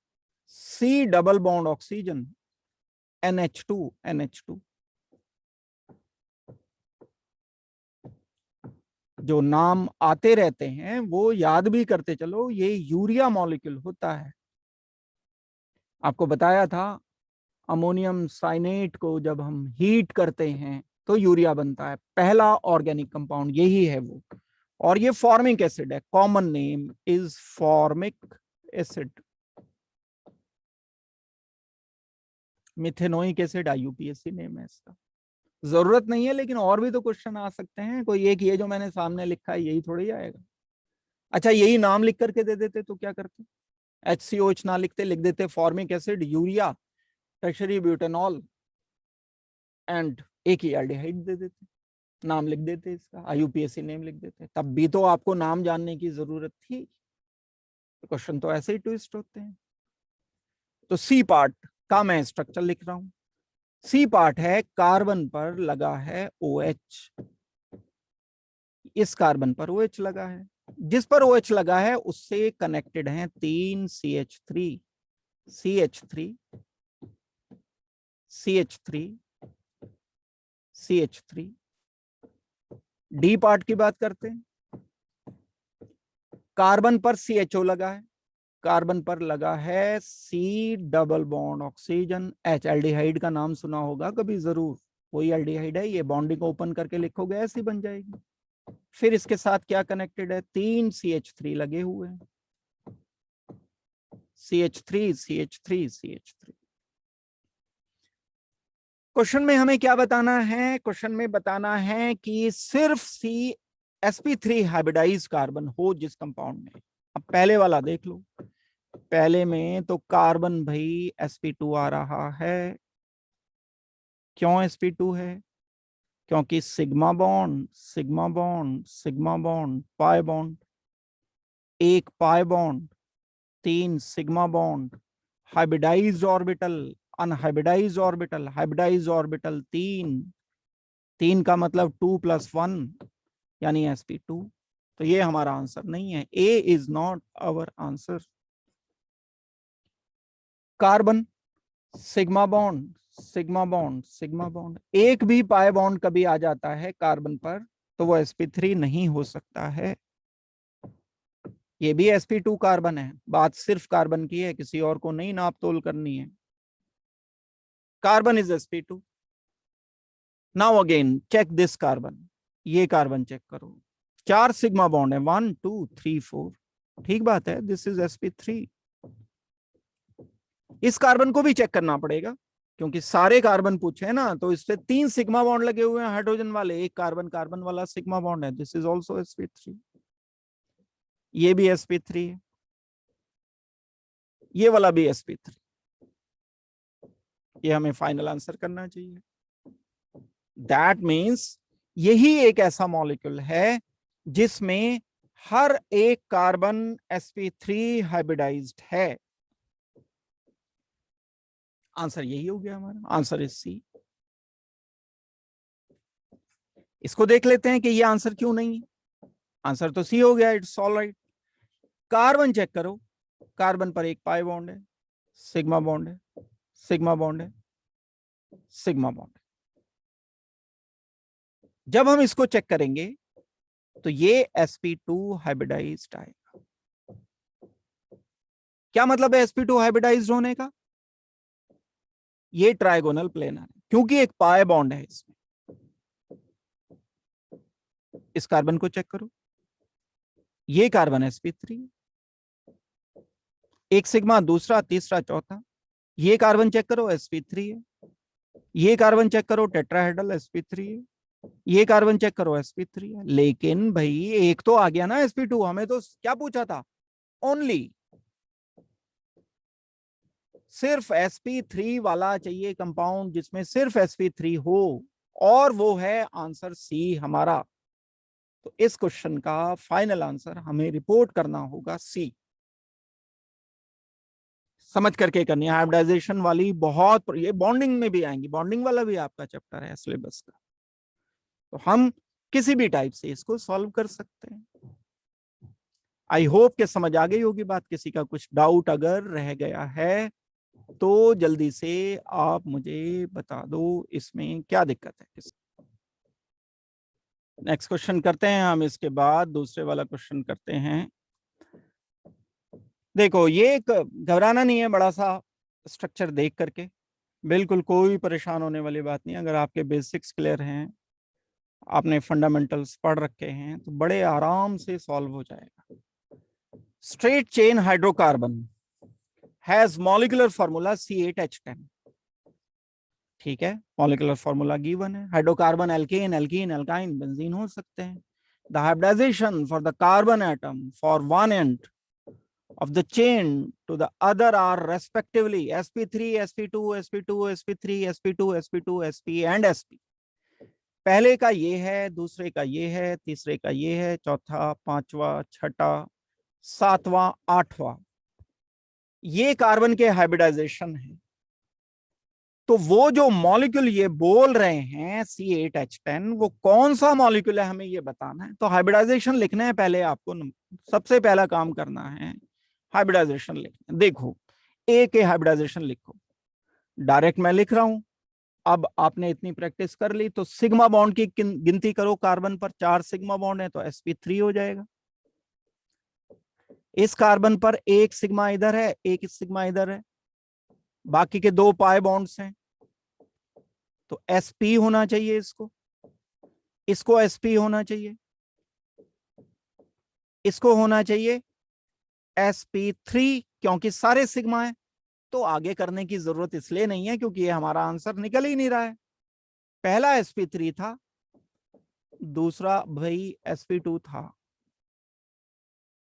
C double bond oxygen NH2। जो नाम आते रहते हैं वो याद भी करते चलो, ये यूरिया मॉलिक्यूल होता है। आपको बताया था अमोनियम साइनेट को जब हम हीट करते हैं तो यूरिया बनता है, पहला ऑर्गेनिक कंपाउंड यही है वो। और ये फॉर्मिक एसिड है, common name is formic acid. Methanoic acid IUPAC name है इसका। जरूरत नहीं है, लेकिन और भी तो क्वेश्चन आ सकते हैं, कोई एक ये जो मैंने सामने लिखा है यही थोड़ी आएगा। अच्छा यही नाम लिख करके दे देते तो क्या करते, HCOH ना लिखते, लिख देते formic acid, urea, tertiary butanol and एक ही एल्डिहाइड दे देते, नाम लिख देते इसका, IUPAC नेम लिख देते, तब भी तो आपको नाम जानने की जरूरत थी। क्वेश्चन तो ऐसे ही ट्विस्ट होते हैं। तो सी पार्ट का मैं स्ट्रक्चर लिख रहा हूं। सी पार्ट है, कार्बन पर लगा है OH, इस कार्बन पर OH लगा है, जिस पर OH लगा है उससे कनेक्टेड हैं 3 CH3, CH3, CH3, CH3। D part की बात करते हैं, कार्बन पर CHO लगा है, कार्बन पर लगा है C double bond oxygen H। Aldehyde का नाम सुना होगा कभी जरूर, कोई एल्डिहाइड है, ये बॉन्डिंग ओपन करके लिखोगे ऐसी बन जाएगी। फिर इसके साथ क्या कनेक्टेड है, 3 CH3 लगे हुए हैं, CH3 CH3 CH3। क्वेश्चन में हमें क्या बताना है? क्वेश्चन में बताना है कि सिर्फ sp3 हाइब्रिडाइज कार्बन हो जिस कंपाउंड में। अब पहले वाला देख लो, पहले में तो कार्बन भाई sp2 आ रहा है। क्यों sp2 है? क्योंकि sigma bond sigma bond sigma bond pi bond, एक pi bond, 3 sigma bond, hybridized orbital, unhybridized orbital, hybridized orbital 3, 3 का मतलब 2 + 1 यानी sp2। तो ये हमारा आंसर नहीं है, A is not our answer. Carbon sigma bond sigma bond sigma bond, एक भी पाई बॉन्ड कभी आ जाता है कार्बन पर तो वो sp3 नहीं हो सकता है। ये भी sp2 कार्बन है, बात सिर्फ कार्बन की है, किसी और को नहीं नाप तोल करनी है। Carbon is sp2। Now again check this carbon, ये कार्बन चेक करो, 4 सिग्मा बॉन्ड है, 1 2 3 4, ठीक बात है, दिस इज sp3। इस कार्बन को भी चेक करना पड़ेगा क्योंकि सारे कार्बन पूछे हैं ना, तो इस पे 3 सिग्मा बॉन्ड लगे हुए हैं हाइड्रोजन वाले, एक कार्बन कार्बन वाला सिग्मा बॉन्ड है, दिस इज ऑल्सो sp3। ये भी sp3 है, ये वाला भी sp3। ये हमें फाइनल आंसर करना चाहिए। दैट मीन्स यही एक ऐसा मॉलिक्यूल है जिसमें हर एक कार्बन sp3 हाइब्रिडाइज्ड है। आंसर यही हो गया हमारा, आंसर इज सी। इसको देख लेते हैं कि ये आंसर क्यों नहीं है। आंसर तो सी हो गया, it's all right. Carbon check करो, कार्बन पर एक पाई बॉन्ड है, सिग्मा बॉन्ड है, सिग्मा बॉन्ड है, सिग्मा बॉन्ड है। जब हम इसको चेक करेंगे तो ये sp2 हाइब्रिडाइज्ड आएगा। क्या मतलब है sp2 हाइब्रिडाइज्ड होने का? ये ट्राइगोनल प्लेनर है क्योंकि एक पाई बॉन्ड है इसमें। इस कार्बन को चेक करो, ये कार्बन sp3, एक सिग्मा, दूसरा, तीसरा, चौथा। ये कार्बन चेक करो sp3 है, ये कार्बन चेक करो टेट्राहेड्रल sp3 है, ये कार्बन चेक करो sp3 है। लेकिन भाई एक तो आ गया ना sp2, हमें तो क्या पूछा था? ओनली सिर्फ sp3 वाला चाहिए कंपाउंड जिसमें सिर्फ sp3 हो, और वो है आंसर सी हमारा। तो इस क्वेश्चन का फाइनल आंसर हमें रिपोर्ट करना होगा सी। समझ करके करनी है, हाइब्रिडाइजेशन वाली बहुत, ये बॉन्डिंग में भी आएंगी, बॉन्डिंग वाला भी आपका चैप्टर है सिलेबस का, तो हम किसी भी टाइप से इसको सॉल्व कर सकते हैं। आई होप कि समझ आ गई होगी बात। किसी का कुछ डाउट अगर रह गया है तो जल्दी से आप मुझे बता दो, इसमें क्या दिक्कत है। नेक्स्ट क्वेश्चन करते हैं हम, इसके बाद दूसरे वाला क्वेश्चन करते हैं। देखो ये एक घबराना नहीं है, बड़ा सा स्ट्रक्चर देख करके बिल्कुल कोई परेशान होने वाली बात नहीं। अगर आपके बेसिक्स क्लियर हैं, आपने फंडामेंटल्स पढ़ रखे हैं, तो बड़े आराम से सॉल्व हो जाएगा। Straight chain hydrocarbon has molecular formula C8H10। ठीक है, मॉलिक्यूलर फॉर्मूला गिवन है। Hydrocarbon alkane, alkene, alkyne, benzene हो सकते हैं। The hybridization for the carbon atom for one end of the chain to the other are respectively sp3, sp2, sp2, sp3, sp2, sp2, sp and sp। पहले का ये है, दूसरे का ये है, तीसरे का ये है, चौथा, पांचवा, छठा, सातवां, आठवां, ये कार्बन के हाइब्रिडाइजेशन है। तो वो जो मॉलिक्यूल ये बोल रहे हैं C8H10, वो कौन सा मॉलिक्यूल है हमें ये बताना है। तो हाइब्रिडाइजेशन लिखना है पहले आपको, सबसे पहला काम करना है हाइब्रिडाइजेशन लिखना। देखो ए के हाइब्रिडाइजेशन लिखो, डायरेक्ट मैं लिख रहा हूं। अब आपने इतनी प्रैक्टिस कर ली तो सिग्मा बॉन्ड की गिनती करो, कार्बन पर 4 सिग्मा बॉन्ड है तो sp3 हो जाएगा। इस कार्बन पर एक सिग्मा इधर है, एक सिग्मा इधर है, बाकी के 2 पाई बॉन्ड्स हैं, तो sp होना चाहिए, इसको sp होना चाहिए, इसको होना चाहिए sp3, क्योंकि सारे सिग्मा है। तो आगे करने की जरूरत इसलिए नहीं है क्योंकि ये हमारा आंसर निकल ही नहीं रहा है, पहला sp3 था, दूसरा भाई sp2 था,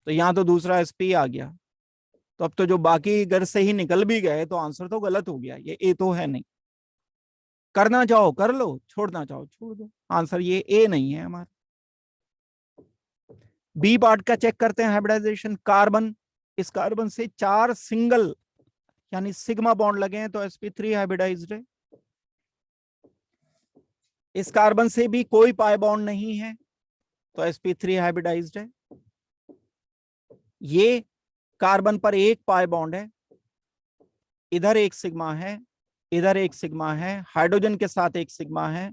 तो यहां तो दूसरा sp आ गया। तो अब तो जो बाकी घर से ही निकल भी गए तो आंसर तो गलत हो गया, ये ए तो है नहीं। करना चाहो कर लो, छोड़ना चाहो छोड़ दो, आंसर ये ए नहीं है हमारा। बी पार्ट का चेक करते हैं, हाइब्रिडाइजेशन। कार्बन, इस कार्बन से 4 सिंगल यानी सिग्मा बॉन्ड लगे हैं तो sp3 हाइब्रिडाइज्ड है। इस कार्बन से भी कोई पाई बॉन्ड नहीं है तो sp3 हाइब्रिडाइज्ड है। ये कार्बन पर एक पाई बॉन्ड है, इधर एक सिग्मा है, इधर एक सिग्मा है, हाइड्रोजन के साथ एक सिग्मा है।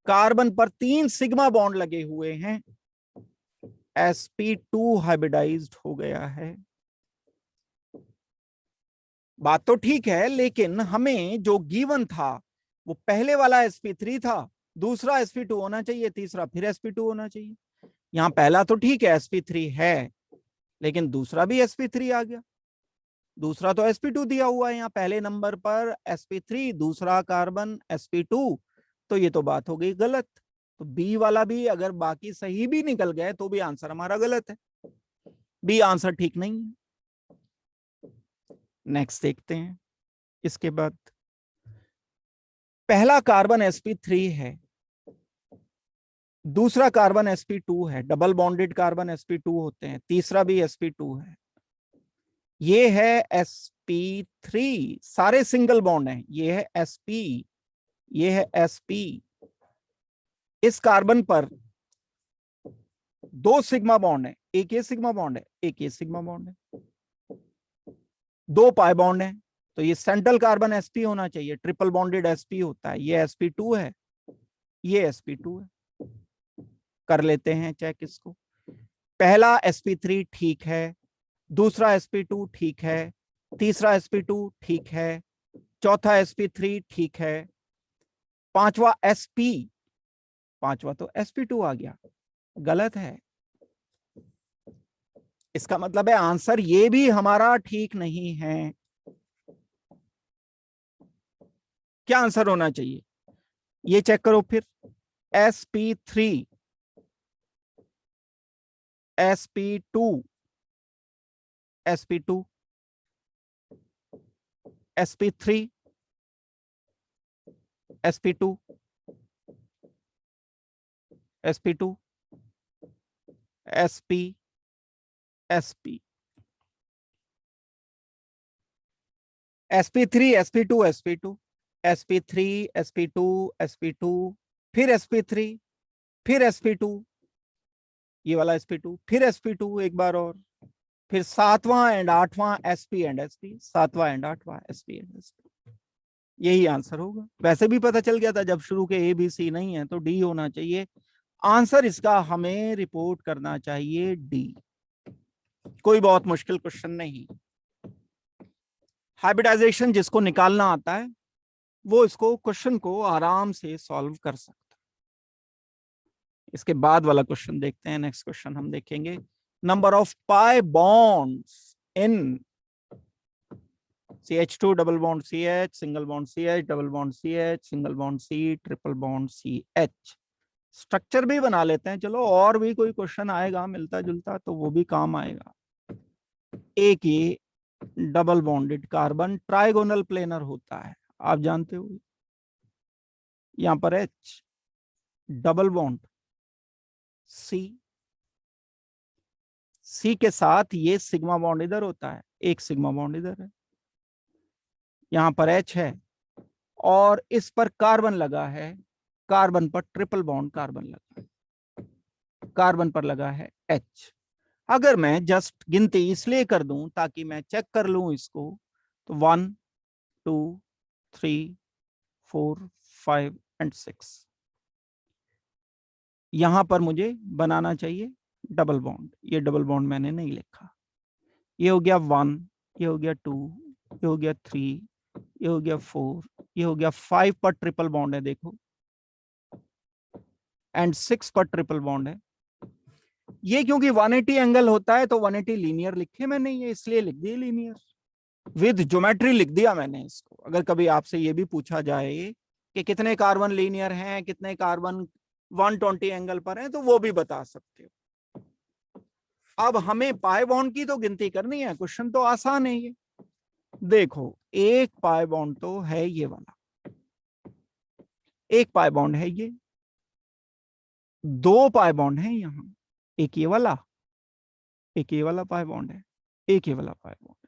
कार्बन पर 3 सिग्मा बॉन्ड लगे हुए हैं, sp2 हाइब्रिडाइज्ड हो गया है। बात तो ठीक है, लेकिन हमें जो गिवन था वो पहले वाला sp3 था, दूसरा sp2 होना चाहिए, तीसरा फिर sp2 होना चाहिए। यहां पहला तो ठीक है sp3 है, लेकिन दूसरा भी sp3 आ गया। दूसरा तो sp2 दिया हुआ है यहाँ पहले नंबर पर sp3, दूसरा कार्बन sp2, तो ये तो बात हो गई गलत। तो बी वाला भी अगर बाकी सही भी निकल गए तो भी आंसर हमारा गलत है, बी आंसर ठीक नहीं है। नेक्स्ट देखते हैं। इसके बाद पहला कार्बन sp3 है, दूसरा कार्बन sp2 है, डबल बॉन्डेड कार्बन sp2 होते हैं, तीसरा भी sp2 है। ये है sp3, सारे सिंगल बॉन्ड हैं, ये है sp, ये है sp। इस कार्बन पर 2 सिग्मा बॉन्ड है, एक ये सिग्मा बॉन्ड है, एक ये सिग्मा बॉन्ड है, 2 पाई बॉन्ड है, तो ये सेंट्रल कार्बन sp होना चाहिए, ट्रिपल बॉन्डेड sp होता है। ये sp2 है, ये sp2 है। कर लेते हैं चेक इसको। पहला sp3 ठीक है, दूसरा sp2 ठीक है, तीसरा sp2 ठीक है, चौथा sp3 ठीक है, पांचवा sp, पांचवा तो sp2 आ गया, गलत है। इसका मतलब है आंसर ये भी हमारा ठीक नहीं है। क्या आंसर होना चाहिए ये चेक करो फिर। sp3, sp2, sp2, sp3, sp2, sp2, sp, sp, sp3, sp2, sp2, sp3, sp2, sp2, फिर sp3, फिर sp2, ये वाला sp2, फिर sp2 एक बार और, फिर 7वां एंड 8वां sp एंड sp, 7वां एंड 8वां sp एंड sp। यही आंसर होगा। वैसे भी पता चल गया था जब शुरू के ए बी सी नहीं है तो डी होना चाहिए। आंसर इसका हमें रिपोर्ट करना चाहिए डी। कोई बहुत मुश्किल क्वेश्चन नहीं। हाइब्रिडाइजेशन जिसको निकालना आता है वो इसको क्वेश्चन को आराम से सॉल्व कर सकता है। इसके बाद वाला क्वेश्चन देखते हैं। नेक्स्ट क्वेश्चन हम देखेंगे, number of pi bonds in CH2 double bond CH, single bond CH, double bond CH, single bond C, triple bond CH। Structure भी बना लेते हैं चलो, और भी कोई क्वेश्चन आएगा मिलता जुलता तो वो भी काम आएगा। एक ये double bonded carbon trigonal planar होता है, आप जानते हो। यहां पर H, double bond C, C के साथ ये सिग्मा बॉन्ड इधर होता है, एक सिग्मा बॉन्ड इधर है, यहां पर H है और इस पर कार्बन लगा है, कार्बन पर ट्रिपल बॉन्ड कार्बन लगा है, कार्बन पर लगा है H। अगर मैं जस्ट गिनती इसलिए कर दूं ताकि मैं चेक कर लूं इसको, तो 1 2 3 4 5 एंड 6, यहां पर मुझे बनाना चाहिए डबल बॉन्ड। ये डबल बॉन्ड मैंने नहीं लिखा। ये हो गया 1, ये हो गया 2, ये हो गया 3, ये हो गया 4, ये हो गया 5 पर ट्रिपल बॉन्ड है देखो, एंड 6 पर ट्रिपल बॉन्ड है। ये क्योंकि 180 एंगल होता है तो 180 लीनियर लिखे मैंने, ये इसलिए लिख दिए लीनियर, विद ज्योमेट्री लिख दिया मैंने इसको। अगर कभी आपसे ये भी पूछा जाए कि कितने कार्बन लीनियर हैं, कितने कार्बन 120 एंगल पर हैं, तो वो भी बता सकते हो। अब हमें पाई बॉन्ड की तो गिनती करनी है, क्वेश्चन तो आसान है ये। देखो एक पाई बॉन्ड तो है ये वाला, एक पाई बॉन्ड है ये, दो पाई बॉन्ड है यहां, एक ये वाला, एक ये वाला पाई बॉन्ड है, एक ये वाला पाई बॉन्ड है।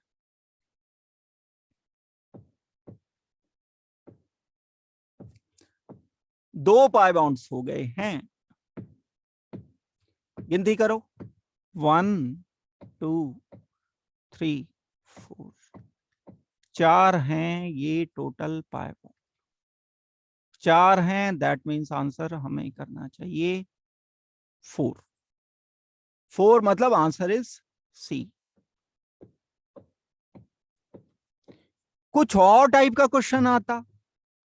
दो पाई बॉन्ड्स हो गए हैं, गिनती करो 1 2 3 4, 4 हैं ये टोटल पाई बॉन्ड, 4 हैं, दैट मीन्स आंसर हमें करना चाहिए 4। 4 मतलब आंसर इज सी। कुछ और टाइप का क्वेश्चन आता,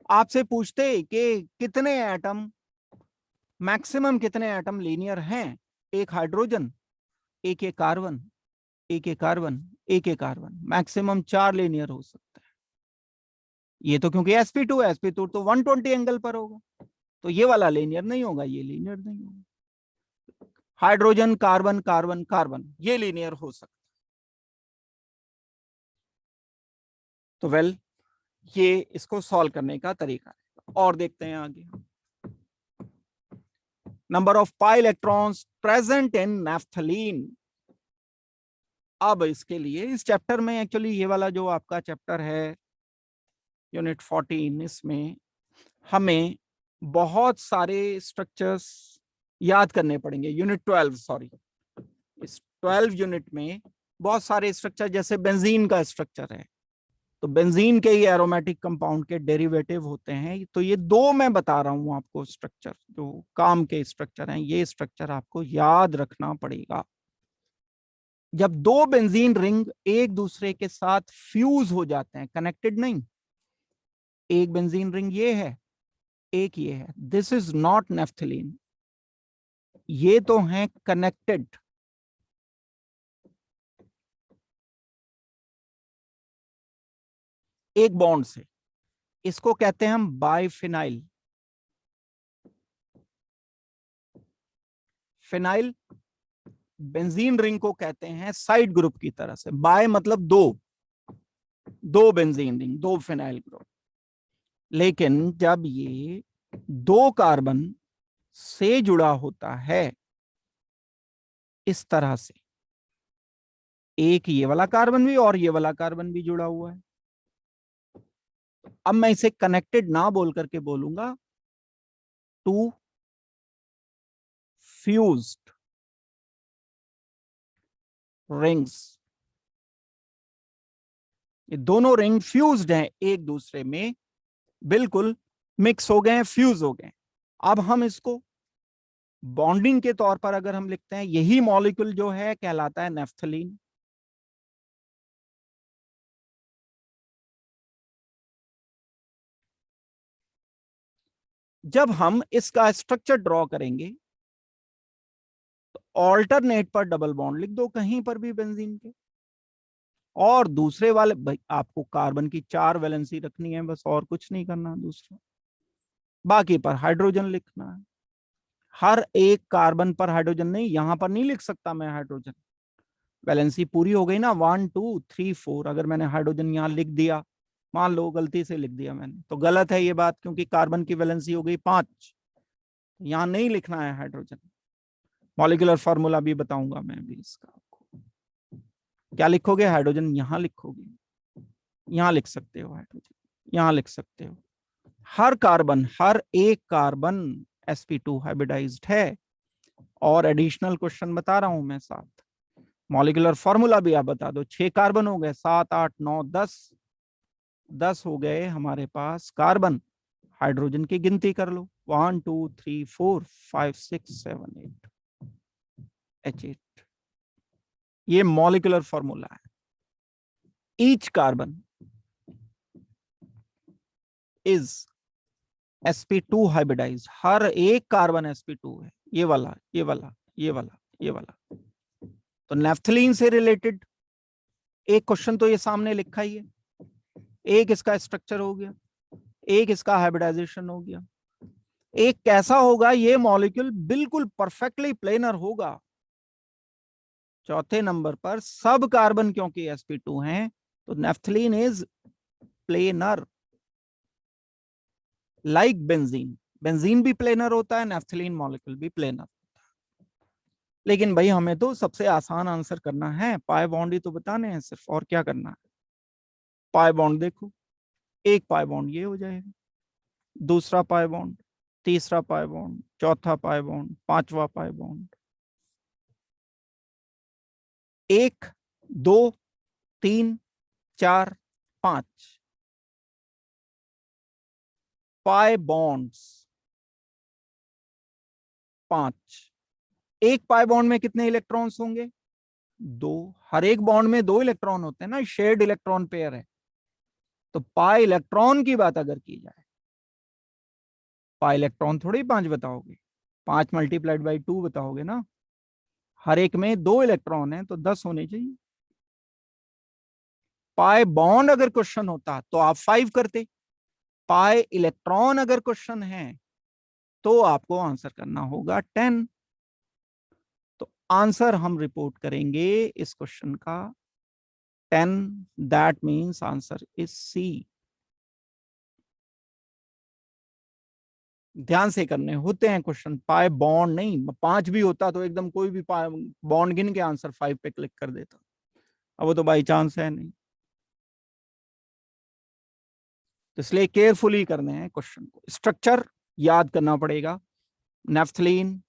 आपसे पूछते कि कितने एटम, मैक्सिमम कितने एटम लीनियर हैं, एक हाइड्रोजन, एक एक कार्बन, एक एक कार्बन, एक एक कार्बन, मैक्सिमम 4 लीनियर हो सकता है। ये तो क्योंकि sp2 है, sp2 तो 120 एंगल पर होगा, तो ये वाला लीनियर नहीं होगा, ये लीनियर नहीं होगा। हाइड्रोजन कार्बन कार्बन कार्बन ये लीनियर हो सकता है। तो वेल ये इसको सॉल्व करने का तरीका है। और देखते हैं आगे, number of pi electrons present in naphthalene. अब इसके लिए इस चैप्टर में एक्चुअली ये वाला जो आपका चैप्टर है यूनिट 14, इसमें हमें बहुत सारे स्ट्रक्चर्स याद करने पड़ेंगे। यूनिट 12 सॉरी, इस 12 यूनिट में बहुत सारे स्ट्रक्चर, जैसे बेंजीन का स्ट्रक्चर है, तो बेंजीन के ही एरोमेटिक कंपाउंड के डेरिवेटिव होते हैं। तो ये दो मैं बता रहा हूं आपको स्ट्रक्चर, जो काम के स्ट्रक्चर हैं, ये स्ट्रक्चर आपको याद रखना पड़ेगा। जब दो बेंजीन रिंग एक दूसरे के साथ फ्यूज हो जाते हैं, कनेक्टेड नहीं, एक बेंजीन रिंग ये है, एक ये है, दिस इज नॉट नेफ्थलीन, ये तो हैं कनेक्टेड। एक बॉन्ड से, इसको कहते हैं हम बाइफिनाइल। फिनाइल बेंजीन रिंग को कहते हैं साइड ग्रुप की तरह से, बाय मतलब दो, दो बेंजीन रिंग, दो फिनाइल ग्रुप। लेकिन जब ये दो कार्बन से जुड़ा होता है इस तरह से, एक ये वाला कार्बन भी और ये वाला कार्बन भी जुड़ा हुआ है, अब मैं इसे कनेक्टेड ना बोल करके बोलूंगा टू फ्यूज्ड रिंग्स। ये दोनों रिंग फ्यूज्ड हैं एक दूसरे में, बिल्कुल मिक्स हो गए हैं, फ्यूज हो गए। अब हम इसको बॉन्डिंग के तौर पर अगर हम लिखते हैं, यही मॉलिक्यूल जो है कहलाता है नेफ्थलीन। जब हम इसका स्ट्रक्चर ड्रॉ करेंगे तो ऑल्टरनेट पर डबल बॉन्ड लिख दो कहीं पर भी बेंजीन के, और दूसरे वाले, भाई आपको कार्बन की 4 वैलेंसी रखनी है बस, और कुछ नहीं करना दूसरा, बाकी पर हाइड्रोजन लिखना है। हर एक कार्बन पर हाइड्रोजन नहीं, यहां पर नहीं लिख सकता मैं हाइड्रोजन, वैलेंसी पूरी हो गई ना, 1 2 3 4, अगर मैंने हाइड्रोजन यहां लिख दिया, मान लो गलती से लिख दिया मैंने, तो गलत है ये बात, क्योंकि कार्बन की वैलेंसी हो गई 5, यहां नहीं लिखना है हाइड्रोजन। मॉलिक्यूलर फार्मूला भी बताऊंगा मैं भी इसका आपको। क्या लिखोगे, हाइड्रोजन यहां लिखोगे, यहां लिख सकते हो हाइड्रोजन, यहां लिख सकते हो। हर कार्बन, हर एक कार्बन sp2 हाइब्रिडाइज्ड है। और एडिशनल क्वेश्चन बता रहा हूं मैं साथ, मॉलिक्यूलर फार्मूला भी आप बता दो। 6 कार्बन हो गए, 7 8 9 10, 10 हो गए हमारे पास कार्बन। हाइड्रोजन की गिनती कर लो, 1 2 3 4 5 6 7 8 H8। ये मॉलिक्यूलर फार्मूला है। Each carbon is sp2 hybridize, हर एक कार्बन sp2 है, ये वाला ये वाला ये वाला ये वाला। तो नेफ्थलीन से रिलेटेड एक क्वेश्चन तो ये सामने लिखा ही है, एक इसका स्ट्रक्चर हो गया, एक इसका हाइब्रिडाइजेशन हो गया। एक कैसा होगा, ये मॉलिक्यूल बिल्कुल परफेक्टली प्लेनर होगा। चौथे नंबर पर सब कार्बन क्योंकि sp2 हैं, तो naphthalene is planar like benzene. Benzene भी प्लेनर होता है, नेफ्थलीन मॉलिक्यूल भी प्लेनर। लेकिन भाई हमें तो सबसे आसान आंसर करना है, पाई बॉन्ड ही तो बताने हैं सिर्फ, और क्या करना है। पाई बॉन्ड देखो, एक पाई बॉन्ड ये हो जाएगा, दूसरा पाई बॉन्ड, तीसरा पाई बॉन्ड, चौथा पाई बॉन्ड, पांचवा पाई बॉन्ड, एक, दो, तीन, चार, पांच पाई बॉन्ड्स, पांच। एक पाई बॉन्ड में कितने इलेक्ट्रॉन्स होंगे? दो। हर एक बॉन्ड में दो इलेक्ट्रॉन होते हैं ना, शेयर्ड इलेक्ट्रॉन पेयर है। तो पाई इलेक्ट्रॉन की बात अगर की जाए, पाई इलेक्ट्रॉन थोड़ी पांच बताओगे, 5 × 2 बताओगे ना। हर एक में दो इलेक्ट्रॉन है, तो 10 होने चाहिए। पाई बॉन्ड अगर क्वेश्चन होता तो आप 5 करते। पाई इलेक्ट्रॉन अगर क्वेश्चन है तो आपको आंसर करना होगा 10। तो आंसर हम रिपोर्ट करेंगे इस क्वेश्चन का 10। That means answer is c. ध्यान से करने होते हैं क्वेश्चन, पाई बॉन्ड नहीं। 5 भी होता तो एकदम कोई भी बॉन्ड गिन के आंसर 5 पे क्लिक कर देता। अब वो तो बाई चांस है नहीं, तो इसलिए केयरफुली करने हैं क्वेश्चन को। स्ट्रक्चर याद करना पड़ेगा। नेफ्थलीन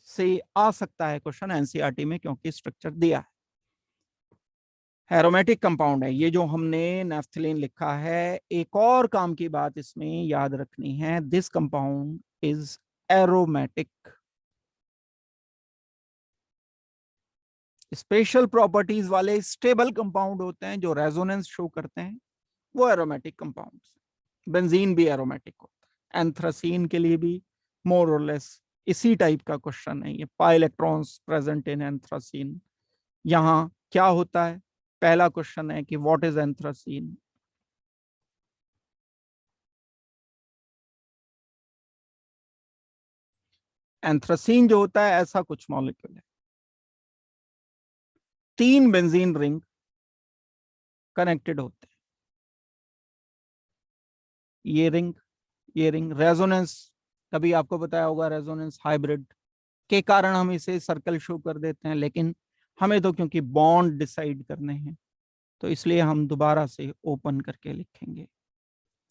से आ सकता है क्वेश्चन एनसीईआरटी में, क्योंकि स्ट्रक्चर दिया है। एरोमेटिक कंपाउंड है ये जो हमने नेफ्थलीन लिखा है। एक और काम की बात इसमें याद रखनी है, this compound is aromatic. Special properties वाले स्टेबल कंपाउंड होते हैं जो रेजोनेंस शो करते हैं, वो एरोमेटिक कंपाउंड्स। बेंजीन भी एरोमेटिक होता है। एंथ्रासीन के लिए भी मोर और लेस इसी टाइप का क्वेश्चन है ये। Pi electrons present in anthracene. यहाँ क्या होता है, पहला क्वेश्चन है कि व्हाट इज एंथ्रासीन। एंथ्रासीन जो होता है ऐसा कुछ मॉलिक्यूल है, 3 बेंजीन रिंग कनेक्टेड होते हैं। ये रिंग, ये रिंग रेजोनेंस, कभी आपको बताया होगा रेजोनेंस हाइब्रिड के कारण हम इसे सर्कल शो कर देते हैं। लेकिन हमें तो क्योंकि बॉन्ड डिसाइड करने हैं, तो इसलिए हम दोबारा से ओपन करके लिखेंगे।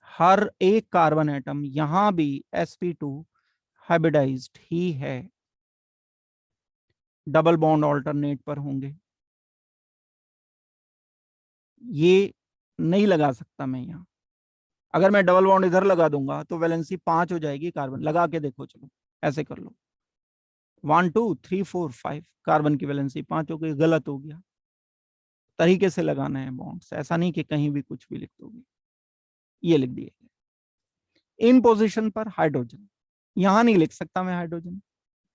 हर एक कार्बन एटम यहां भी sp2 हाइब्रिडाइज्ड ही है। डबल बॉन्ड ऑल्टरनेट पर होंगे, ये नहीं लगा सकता मैं यहां। अगर मैं डबल बॉन्ड इधर लगा दूंगा तो वैलेंसी 5 हो जाएगी कार्बन। लगा के देखो, चलो ऐसे कर लो, 1 2 3 4 5, कार्बन की वैलेंसी 5 हो गई। गलत हो गया, तरीके से लगाना है बॉन्ड्स, ऐसा नहीं कि कहीं भी कुछ भी लिख दोगे। ये लिख दिए। इन पोजीशन पर हाइड्रोजन, यहां नहीं लिख सकता मैं हाइड्रोजन,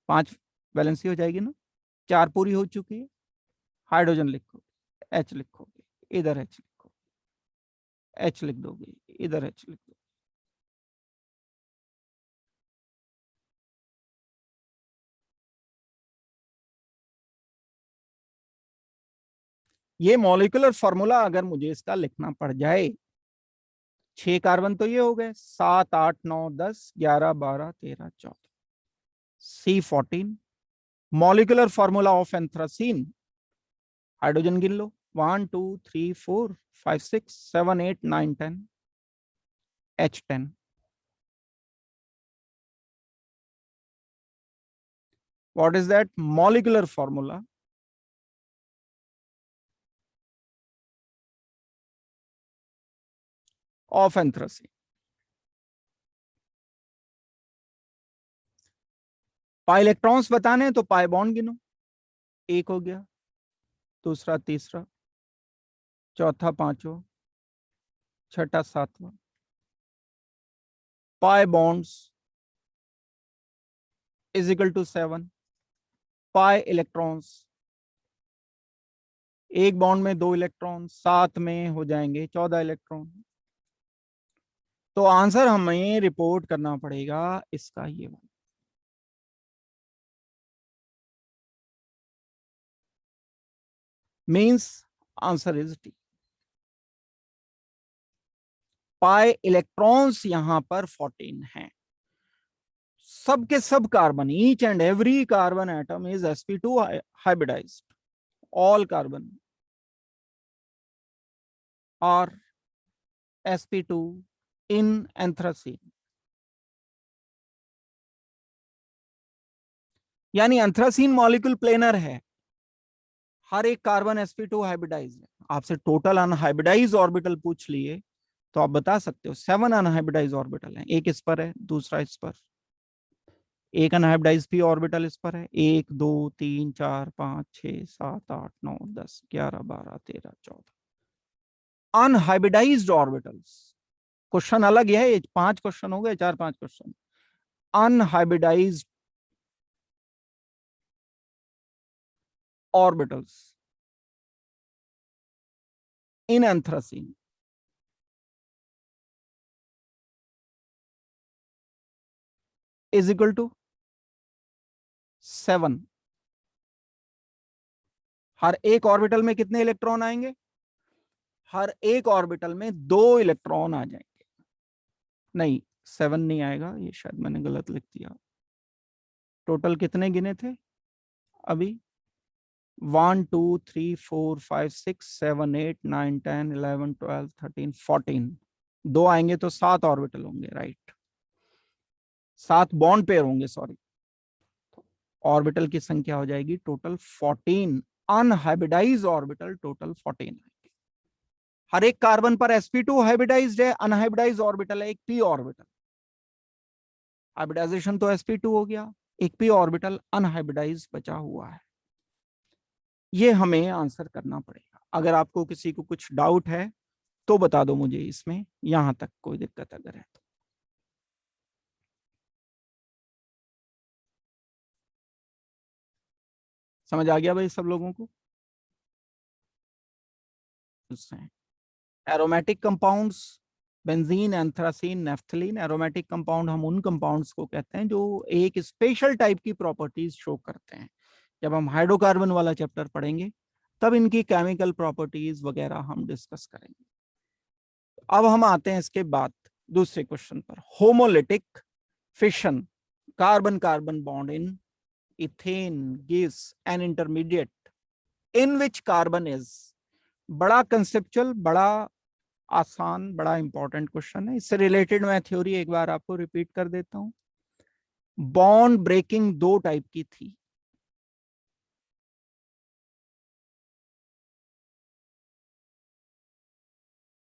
5 वैलेंसी हो जाएगी ना, 4 पूरी हो चुकी है। हाइड्रोजन लिखो, एच लिखोगे, इधर एच लिखो, एच लिख दोगे, इधर एच लिख दो। ये मॉलिक्यूलर फॉर्मूला अगर मुझे इसका लिखना पड़ जाए, 6 कार्बन तो ये हो गए, 7 8 9 10 11 12 13 14, C14। Molecular formula of anthracene, hydrogen गिन लो, 1 2 3 4 5 6 7 8 9 10, H10। What is that molecular formula of anthracene? Pi electrons बताने तो पाई बॉन्ड गिनो, एक हो गया, दूसरा तीसरा, चौथा पांचवा, छठा सातवां। Pi bonds is equal to 7। Pi electrons, एक बॉन्ड में 2 इलेक्ट्रॉन, 7 में हो जाएंगे 14 इलेक्ट्रॉन। तो आंसर हमें रिपोर्ट करना पड़ेगा इसका ये वाला। Means answer is t. Pi electrons यहां पर 14 हैं। सब के सब carbon, each and every carbon atom is sp2 hybridized. All carbon are sp2 in anthracene. यानी एंथ्रासीन मॉलिक्यूल प्लेनर है, हर एक कार्बन sp2 हाइब्रिडाइज है। आपसे टोटल अनहाइब्रिडाइज ऑर्बिटल पूछ लिए तो आप बता सकते हो 7 अनहाइब्रिडाइज ऑर्बिटल हैं। एक इस पर है, दूसरा इस पर, एक अनहाइब्रिडाइज पी ऑर्बिटल इस पर है, 1 2 3 4 5 6 7 8 9 10 11 12 13 14 अनहाइब्रिडाइज्ड ऑर्बिटल्स। क्वेश्चन अलग है, ये 5 क्वेश्चन हो गए, 4 5 question. Unhybridized orbitals in anthracene is equal to 7। हर एक ऑर्बिटल में कितने इलेक्ट्रॉन आएंगे? हर एक ऑर्बिटल में 2 इलेक्ट्रॉन आ जाएंगे। नहीं, 7 नहीं आएगा, ये शायद मैंने गलत लिख दिया। टोटल कितने गिने थे अभी? 1 2 3 4 5 6 7 8 9 10 11 12 13 14। 2 आएंगे तो 7 ऑर्बिटल होंगे, राइट। 7 बॉन्ड पेयर होंगे, सॉरी। ऑर्बिटल की संख्या हो जाएगी टोटल 14। अनहाइब्रिडाइज ऑर्बिटल टोटल 14 आएंगे। हर एक कार्बन पर sp2 हाइब्रिडाइज्ड है, अनहाइब्रिडाइज ऑर्बिटल है एक p ऑर्बिटल। हाइब्रिडाइजेशन तो sp2 हो गया, एक p ऑर्बिटल अनहाइब्रिडाइज बचा हुआ है। ये हमें आंसर करना पड़ेगा। अगर आपको किसी को कुछ डाउट है तो बता दो मुझे, इसमें यहां तक कोई दिक्कत अगर है तो। समझ आ गया भाई सब लोगों को? Aromatic compounds, benzene, anthracene, naphthalene. Aromatic compound हम उन कंपाउंड्स को कहते हैं जो एक स्पेशल टाइप की प्रॉपर्टीज शो करते हैं। जब हम हाइड्रोकार्बन वाला चैप्टर पढ़ेंगे तब इनकी केमिकल प्रॉपर्टीज वगैरह हम डिस्कस करेंगे। अब हम आते हैं इसके बाद दूसरे क्वेश्चन पर। Homolytic fission, carbon carbon bond in ethane gives an intermediate in which carbon is। बड़ा कंसेप्चुअल, बड़ा आसान, बड़ा इंपॉर्टेंट क्वेश्चन है। इससे रिलेटेड मैं थ्योरी एक बार आपको रिपीट कर देता हूं। बॉन्ड ब्रेकिंग 2 टाइप की थी।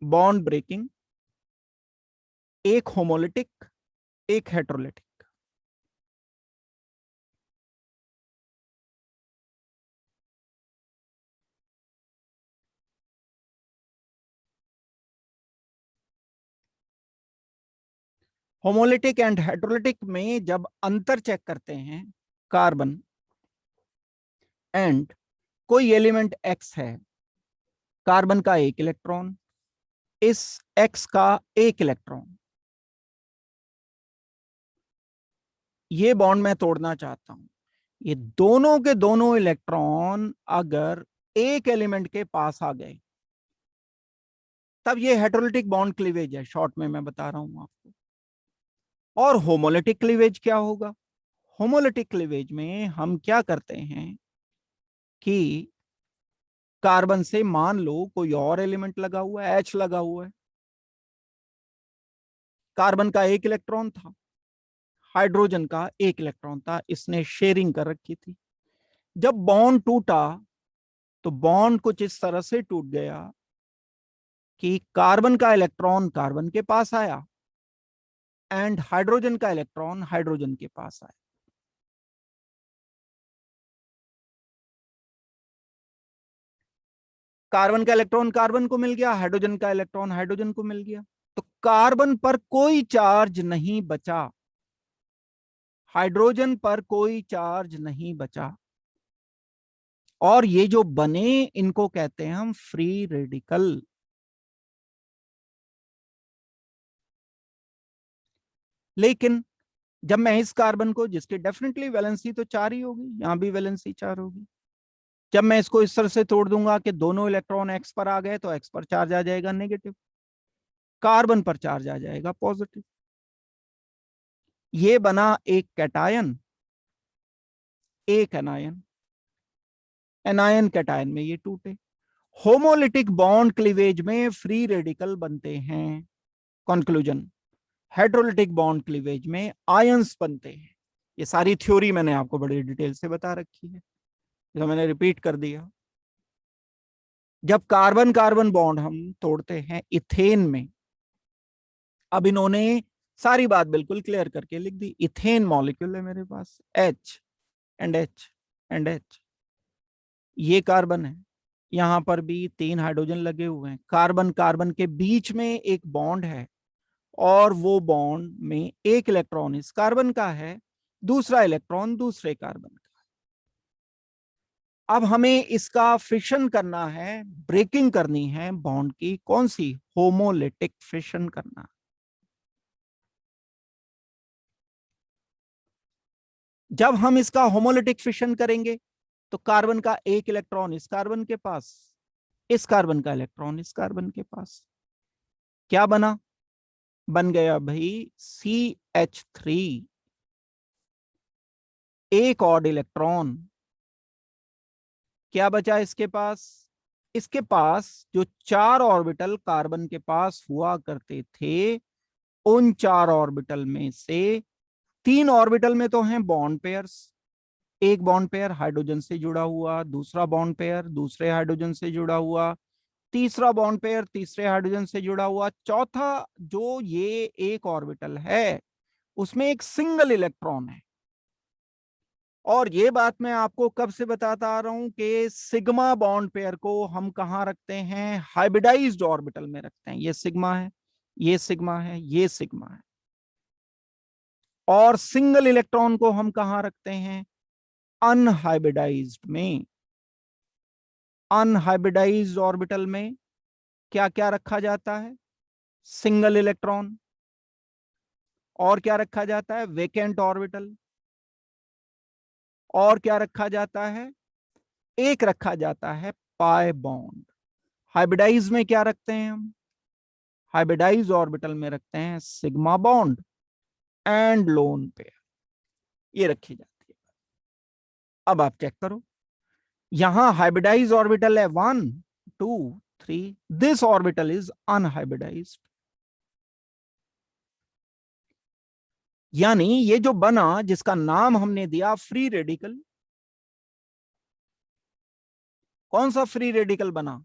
बॉन्ड ब्रेकिंग, एक होमोलिटिक, एक हेट्रोलिटिक। होमोलिटिक एंड हेट्रोलिटिक में जब अंतर चेक करते हैं, कार्बन एंड कोई एलिमेंट एक्स है, कार्बन का 1 इलेक्ट्रॉन, इस एक्स का 1 इलेक्ट्रॉन, ये बॉन्ड मैं तोड़ना चाहता हूं। ये दोनों के दोनों इलेक्ट्रॉन अगर एक एलिमेंट के पास आ गए तब ये हेटेरोलिटिक बॉन्ड क्लीवेज है, शॉर्ट में मैं बता रहा हूं आपको। और होमोलिटिक क्लीवेज क्या होगा? होमोलिटिक क्लीवेज में हम क्या करते हैं कि कार्बन से मान लो कोई और एलिमेंट लगा हुआ है, H लगा हुआ है, कार्बन का 1 इलेक्ट्रॉन था, हाइड्रोजन का 1 इलेक्ट्रॉन था, इसने शेयरिंग कर रखी थी। जब बॉन्ड टूटा तो बॉन्ड कुछ इस तरह से टूट गया कि कार्बन का इलेक्ट्रॉन कार्बन के पास आया एंड हाइड्रोजन का इलेक्ट्रॉन हाइड्रोजन के पास आया। कार्बन का इलेक्ट्रॉन कार्बन को मिल गया, हाइड्रोजन का इलेक्ट्रॉन हाइड्रोजन को मिल गया। तो कार्बन पर कोई चार्ज नहीं बचा, हाइड्रोजन पर कोई चार्ज नहीं बचा, और ये जो बने इनको कहते हैं हम फ्री रेडिकल। लेकिन जब मैं इस कार्बन को, जिसकी डेफिनेटली वैलेंसी तो 4 ही होगी, यहां भी वैलेंसी 4 होगी, जब मैं इसको इस तरह से तोड़ दूंगा कि दोनों इलेक्ट्रॉन एक्स पर आ गए, तो एक्स पर चार्ज आ जाएगा नेगेटिव, कार्बन पर चार्ज आ जाएगा पॉजिटिव। ये बना एक कैटायन, एक एनायन, एनायन कैटायन में ये टूटे। होमोलिटिक बॉन्ड क्लीवेज में फ्री रेडिकल बनते हैं। कंक्लूजन, हेड्रोलिटिक बॉन्ड क्लीवेज में आयंस बनते हैं। ये सारी थ्योरी मैंने आपको बड़ी डिटेल से बता रखी है, जो मैंने रिपीट कर दिया। जब कार्बन कार्बन बॉन्ड हम तोड़ते हैं इथेन में, अब इन्होंने सारी बात बिल्कुल क्लियर करके लिख दी। इथेन मॉलिक्यूल है मेरे पास, H and H and H, ये कार्बन है, यहां पर भी 3 हाइड्रोजन लगे हुए हैं, कार्बन कार्बन के बीच में एक बॉन्ड है, और वो बॉन्ड में एक इलेक्ट्रॉन इस कार्बन का है, दूसरा इलेक्ट्रॉन दूसरे कार्बन का। अब हमें इसका फिशन करना है, ब्रेकिंग करनी है बॉन्ड की, कौन सी? होमोलिटिक फिशन करना। जब हम इसका होमोलिटिक फिशन करेंगे, तो कार्बन का एक इलेक्ट्रॉन इस कार्बन के पास, इस कार्बन का इलेक्ट्रॉन इस कार्बन के पास, क्या बना? बन गया भाई CH3, एक ऑड इलेक्ट्रॉन। क्या बचा इसके पास? इसके पास जो 4 ऑर्बिटल कार्बन के पास हुआ करते थे, उन 4 ऑर्बिटल में से 3 ऑर्बिटल में तो हैं बॉन्ड पेयर्स, एक बॉन्ड पेयर हाइड्रोजन से जुड़ा हुआ, दूसरा बॉन्ड पेयर दूसरे हाइड्रोजन से जुड़ा हुआ, तीसरा बॉन्ड पेयर तीसरे हाइड्रोजन से जुड़ा हुआ, चौथा जो ये एक ऑर्बिटल है उसमें एक सिंगल इलेक्ट्रॉन है। और ये बात मैं आपको कब से बताता आ रहा हूं कि सिग्मा बॉन्ड पेयर को हम कहां रखते हैं? हाइब्रिडाइज्ड ऑर्बिटल में रखते हैं। ये सिग्मा है, ये सिग्मा है, ये सिग्मा है। और सिंगल इलेक्ट्रॉन को हम कहां रखते हैं? अनहाइब्रिडाइज्ड में। अनहाइब्रिडाइज्ड ऑर्बिटल में क्या क्या रखा जाता है? Single electron. और क्या रखा जाता है? Vacant orbital. और क्या रखा जाता है? एक रखा जाता है पाई बॉन्ड। हाइब्रिडाइज में क्या रखते हैं हम? हाइब्रिडाइज ऑर्बिटल में रखते हैं sigma bond and lone pair, ये रखी जाती है। अब आप चेक करो, यहां हाइब्रिडाइज ऑर्बिटल है 1 2 3, दिस ऑर्बिटल इज अनहाइब्रिडाइज्ड। यानी ये जो बना, जिसका नाम हमने दिया फ्री रेडिकल, कौन सा फ्री रेडिकल बना?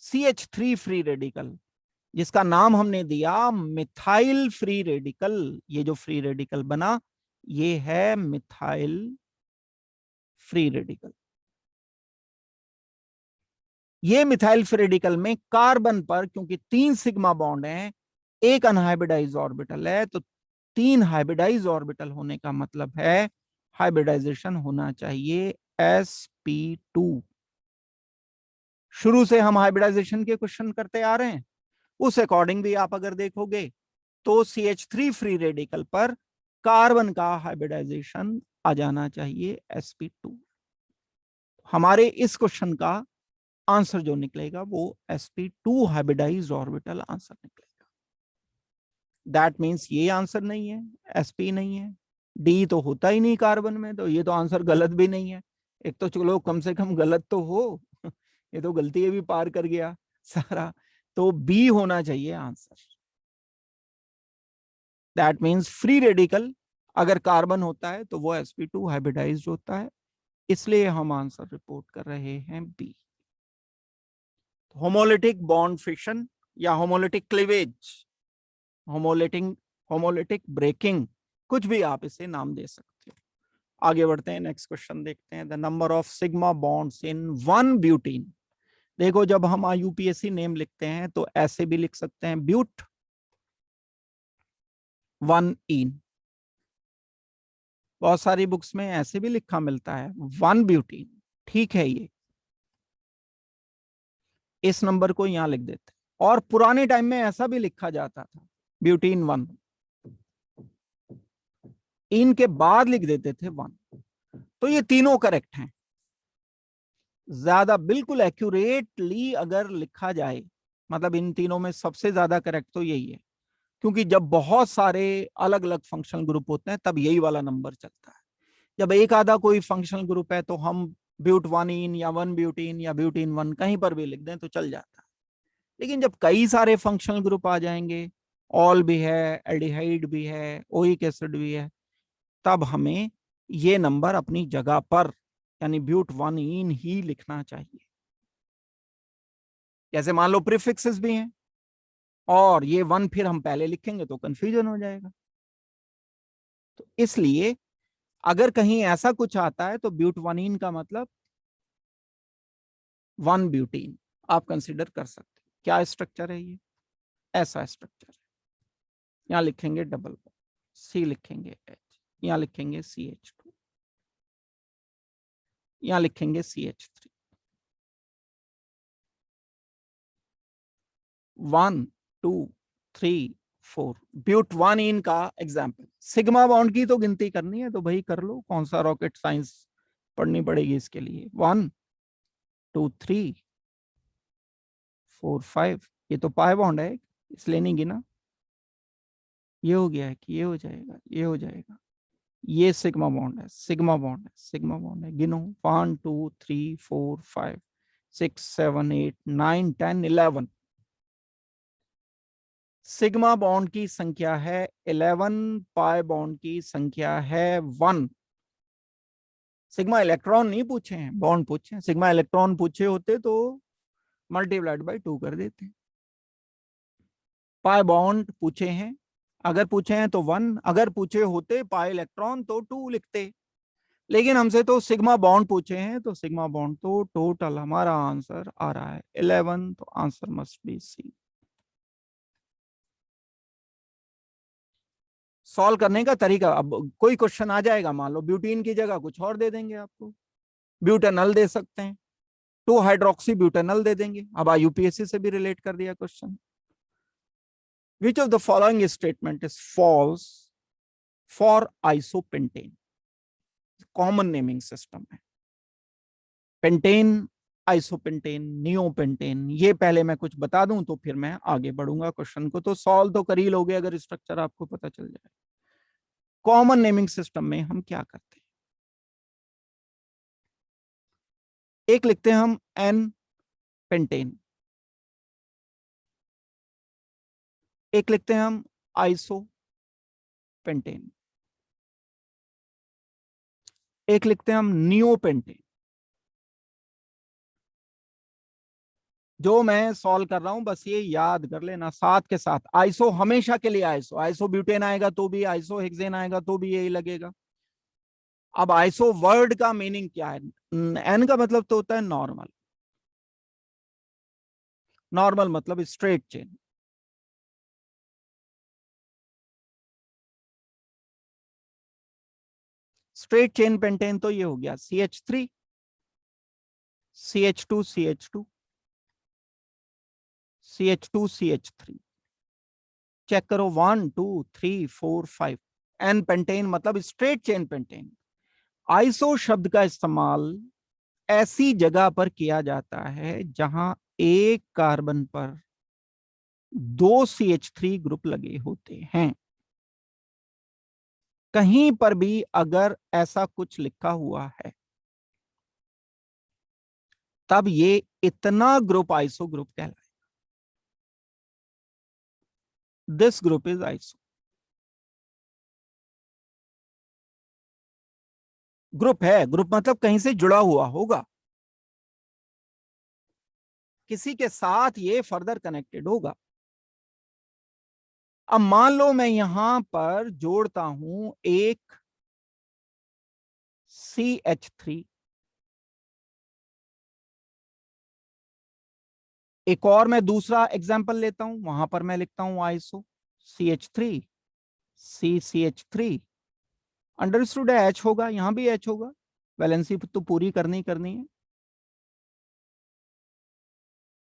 CH3 फ्री रेडिकल, जिसका नाम हमने दिया मिथाइल फ्री रेडिकल। ये जो फ्री रेडिकल बना, ये है मिथाइल फ्री रेडिकल। ये मिथाइल फ्री रेडिकल में कार्बन पर, क्योंकि 3 सिग्मा बॉन्ड हैं, एक अनहाइब्रिडाइज ऑर्बिटल है, तो 3 हाइब्रिडाइज ऑर्बिटल होने का मतलब है हाइब्रिडाइजेशन होना चाहिए sp2। शुरू से हम हाइब्रिडाइजेशन के क्वेश्चन करते आ रहे हैं, उस अकॉर्डिंग भी आप अगर देखोगे तो CH3 फ्री रेडिकल पर कार्बन का हाइब्रिडाइजेशन आ जाना चाहिए sp2। हमारे इस क्वेश्चन का आंसर जो निकलेगा वो sp2 हाइब्रिडाइज्ड ऑर्बिटल आंसर निकलेगा। दैट मींस ये आंसर नहीं है, sp नहीं है, डी तो होता ही नहीं कार्बन में, तो ये तो आंसर गलत भी नहीं है। एक तो चलो कम से कम गलत तो हो, ये तो गलती भी पार कर गया सारा, तो बी होना चाहिए answer. That means free radical अगर कार्बन होता है तो वो sp2 हाइब्रिडाइज्ड होता है, इसलिए हम आंसर रिपोर्ट कर रहे हैं बी। होमोलिटिक बॉन्ड फिशन या homolytic cleavage, homolytic homolytic breaking, कुछ भी आप इसे नाम दे सकते हो। आगे बढ़ते हैं, नेक्स्ट क्वेश्चन देखते हैं। The number of sigma bonds in one butene. देखो जब हम यूपीएससी नेम लिखते हैं तो ऐसे भी लिख सकते हैं, ब्यूट 1 इन। बहुत सारी बुक्स में ऐसे भी लिखा मिलता है 1 ब्यूटीन, ठीक है। ये इस नंबर को यहां लिख देते, और पुराने टाइम में ऐसा भी लिखा जाता था ब्यूटीन 1। इनके बाद लिख देते थे 1। तो ये तीनों करेक्ट हैं। ज्यादा बिल्कुल एक्यूरेटली अगर लिखा जाए, मतलब इन तीनों में सबसे ज्यादा करेक्ट तो यही है, क्योंकि जब बहुत सारे अलग अलग फंक्शनल ग्रुप होते हैं तब यही वाला नंबर चलता है। जब एक आधा कोई फंक्शनल ग्रुप है तो हम ब्यूटवानीन या 1 ब्यूटीन या ब्यूटीन 1 कहीं पर भी लिख दें तो चल जाता है। लेकिन जब कई सारे फंक्शनल ग्रुप आ जाएंगे, ऑल भी है, एल्डिहाइड भी है, ओइक एसिड भी है, तब हमें ये नंबर अपनी जगह पर यानी ब्यूटवानीन ही लिखना चाहिए। जैसे मान लो प्रीफिक्सेस भी हैं और ये 1 फिर हम पहले लिखेंगे तो कंफ्यूजन हो जाएगा। तो इसलिए अगर कहीं ऐसा कुछ आता है तो ब्यूटवानीन का मतलब 1 ब्यूटीन आप कंसिडर कर सकते हैं। क्या स्ट्रक्चर है ये? ऐसा स्ट्रक्चर है। यहां लिखेंगे डबल बॉन्ड, सी लिखेंगे एच, यहां लिखेंगे CH2, यहां लिखेंगे CH3। 1 2 3 4 ब्यूटवानीन का एग्जाम्पल। सिग्मा बॉन्ड की तो गिनती करनी है तो भाई कर लो, कौन सा रॉकेट साइंस पढ़नी पड़ेगी इसके लिए। 1 2 3 4 5, ये तो पाई बॉन्ड है इसलिए नहीं गिना। ये हो गया है कि ये हो जाएगा, ये हो जाएगा, ये सिग्मा बॉन्ड है, सिग्मा बॉन्ड है, सिग्मा बॉन्ड है। गिनो 1 2 3 4 5 6 7 8 9 10 11। सिग्मा बॉन्ड की संख्या है 11, पाई बॉन्ड की संख्या है 1। सिग्मा इलेक्ट्रॉन नहीं पूछे हैं, बॉन्ड पूछे हैं। सिग्मा इलेक्ट्रॉन पूछे होते तो मल्टीप्लाइड बाई 2 कर देते। पाई बॉन्ड पूछे हैं, अगर पूछे हैं तो 1, अगर पूछे होते पाई इलेक्ट्रॉन तो 2 लिखते। लेकिन हमसे तो सिग्मा बॉन्ड पूछे हैं तो सिग्मा बॉन्ड, तो टोटल हमारा आंसर आ रहा है 11, तो answer must be c. Solve करने का तरीका, अब कोई क्वेश्चन आ जाएगा, मान लो ब्यूटीन की जगह कुछ और दे देंगे आपको, ब्यूटेनल दे सकते हैं, 2 हाइड्रोक्सी ब्यूटेनल दे देंगे। अब यूपीएससी से भी रिलेट कर दिया question. Which of the following statement is false for isopentane? Common naming system है। पेंटेन, आइसोपेंटेन, नियोपेंटेन, ये पहले मैं कुछ बता दूं तो फिर मैं आगे बढ़ूंगा क्वेश्चन को। तो सॉल्व तो कर ही लोगे अगर स्ट्रक्चर आपको पता चल जाए। कॉमन नेमिंग सिस्टम में हम क्या करते हैं? एक लिखते हैं हम एन पेंटेन, एक लिखते हैं हम आइसो पेंटेन, एक लिखते हैं हम नियोपेंटेन। जो मैं सॉल्व कर रहा हूं बस ये याद कर लेना साथ के साथ। आइसो हमेशा के लिए आइसो, आइसो ब्यूटेन आएगा तो भी, आइसो हेक्सेन आएगा तो भी यही लगेगा। अब आइसो वर्ड का मीनिंग क्या है? एन का मतलब तो होता है नॉर्मल, नॉर्मल मतलब straight chain. Straight chain pentane तो ये हो गया CH3 CH2 CH2 CH2 CH3। Check करो 1 2 3 4 5। एन पेंटेन मतलब स्ट्रेट चेन पेंटेन। आइसो शब्द का इस्तेमाल ऐसी जगह पर किया जाता है जहां एक कार्बन पर 2 CH3 ग्रुप लगे होते हैं। कहीं पर भी अगर ऐसा कुछ लिखा हुआ है तब ये इतना ग्रुप आइसो ग्रुप कहलाएगा। This group is iso. Group है, ग्रुप मतलब कहीं से जुड़ा हुआ होगा, किसी के साथ ये फर्दर कनेक्टेड होगा। अब मान लो मैं यहां पर जोड़ता हूं एक CH3, एक और मैं दूसरा एग्जांपल लेता हूं, वहां पर मैं लिखता हूं आइसो CH3 CCH3, अंडरस्टूड है H होगा, यहां भी H होगा, वैलेंसी तो पूरी करनी करनी है।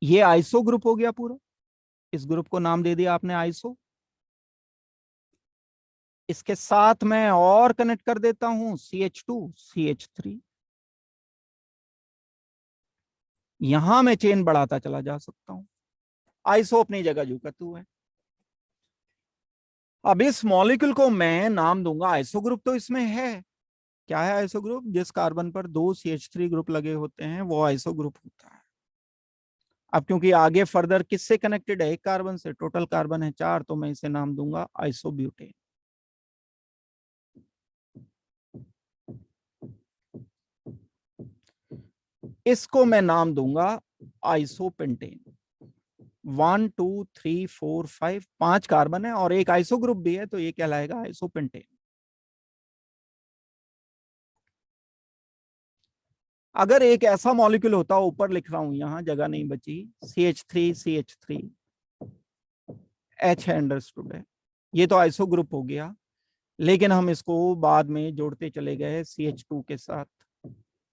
ये आइसो ग्रुप हो गया पूरा, इस ग्रुप को नाम दे दिया आपने आइसो। इसके साथ मैं और कनेक्ट कर देता हूं CH2 CH3, यहां मैं चेन बढ़ाता चला जा सकता हूं। आइसो अपनी जगह झुकतू है। अब इस मॉलिक्यूल को मैं नाम दूंगा आइसो ग्रुप, तो इसमें है क्या है आइसो ग्रुप? जिस कार्बन पर 2 CH3 ग्रुप लगे होते हैं वो आइसो ग्रुप होता है। अब क्योंकि आगे फर्दर किससे कनेक्टेड है? एक कार्बन से, टोटल कार्बन है 4, तो मैं इसे नाम दूंगा आइसोब्यूटेन। इसको मैं नाम दूंगा आइसोपेंटेन। 1 2 3 4 5, 5 कार्बन है और एक आइसो ग्रुप भी है, तो ये कहलाएगा आइसोपेंटेन। अगर एक ऐसा मॉलिक्यूल होता, ऊपर लिख रहा हूं, यहां जगह नहीं बची, CH3 CH3, H है, अंडरस्टूड है, ये तो आइसो ग्रुप हो गया, लेकिन हम इसको बाद में जोड़ते चले गए CH2 के साथ,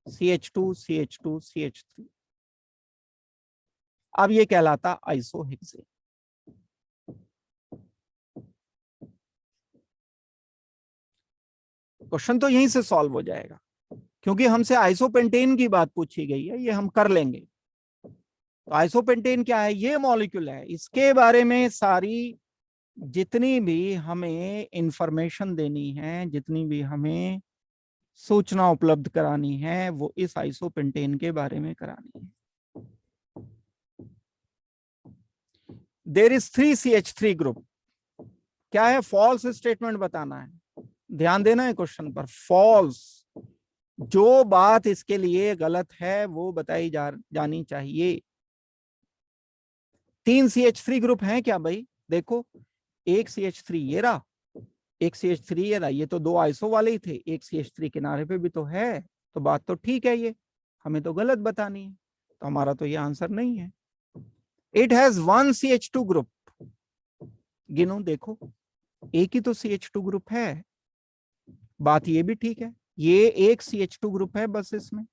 CH2 CH2 CH3, अब ये कहलाता आइसोहेक्सेन। क्वेश्चन तो यहीं से सॉल्व हो जाएगा, क्योंकि हमसे आइसोपेंटेन की बात पूछी गई है, ये हम कर लेंगे। तो आइसोपेंटेन क्या है? ये मॉलिक्यूल है, इसके बारे में सारी जितनी भी हमें इंफॉर्मेशन देनी है, जितनी भी हमें सूचना उपलब्ध करानी है, वो इस आइसोपेंटेन के बारे में करानी है। There is 3 CH3 group. क्या है? फॉल्स स्टेटमेंट बताना है, ध्यान देना है क्वेश्चन पर। फॉल्स, जो बात इसके लिए गलत है वो बताई जानी चाहिए। 3 CH3 ग्रुप हैं क्या भाई? देखो, एक CH3 ये रहा, एक CH3 ये रहा, ये तो 2 आइसो वाले ही थे, एक CH3 किनारे पे भी तो है, तो बात तो ठीक है, ये हमें तो गलत बतानी है, तो हमारा तो ये आंसर नहीं है। It has 1 CH2 group. गिनो, देखो, एक ही तो CH2 ग्रुप है, बात ये भी ठीक है, ये एक CH2 ग्रुप है बस इसमें,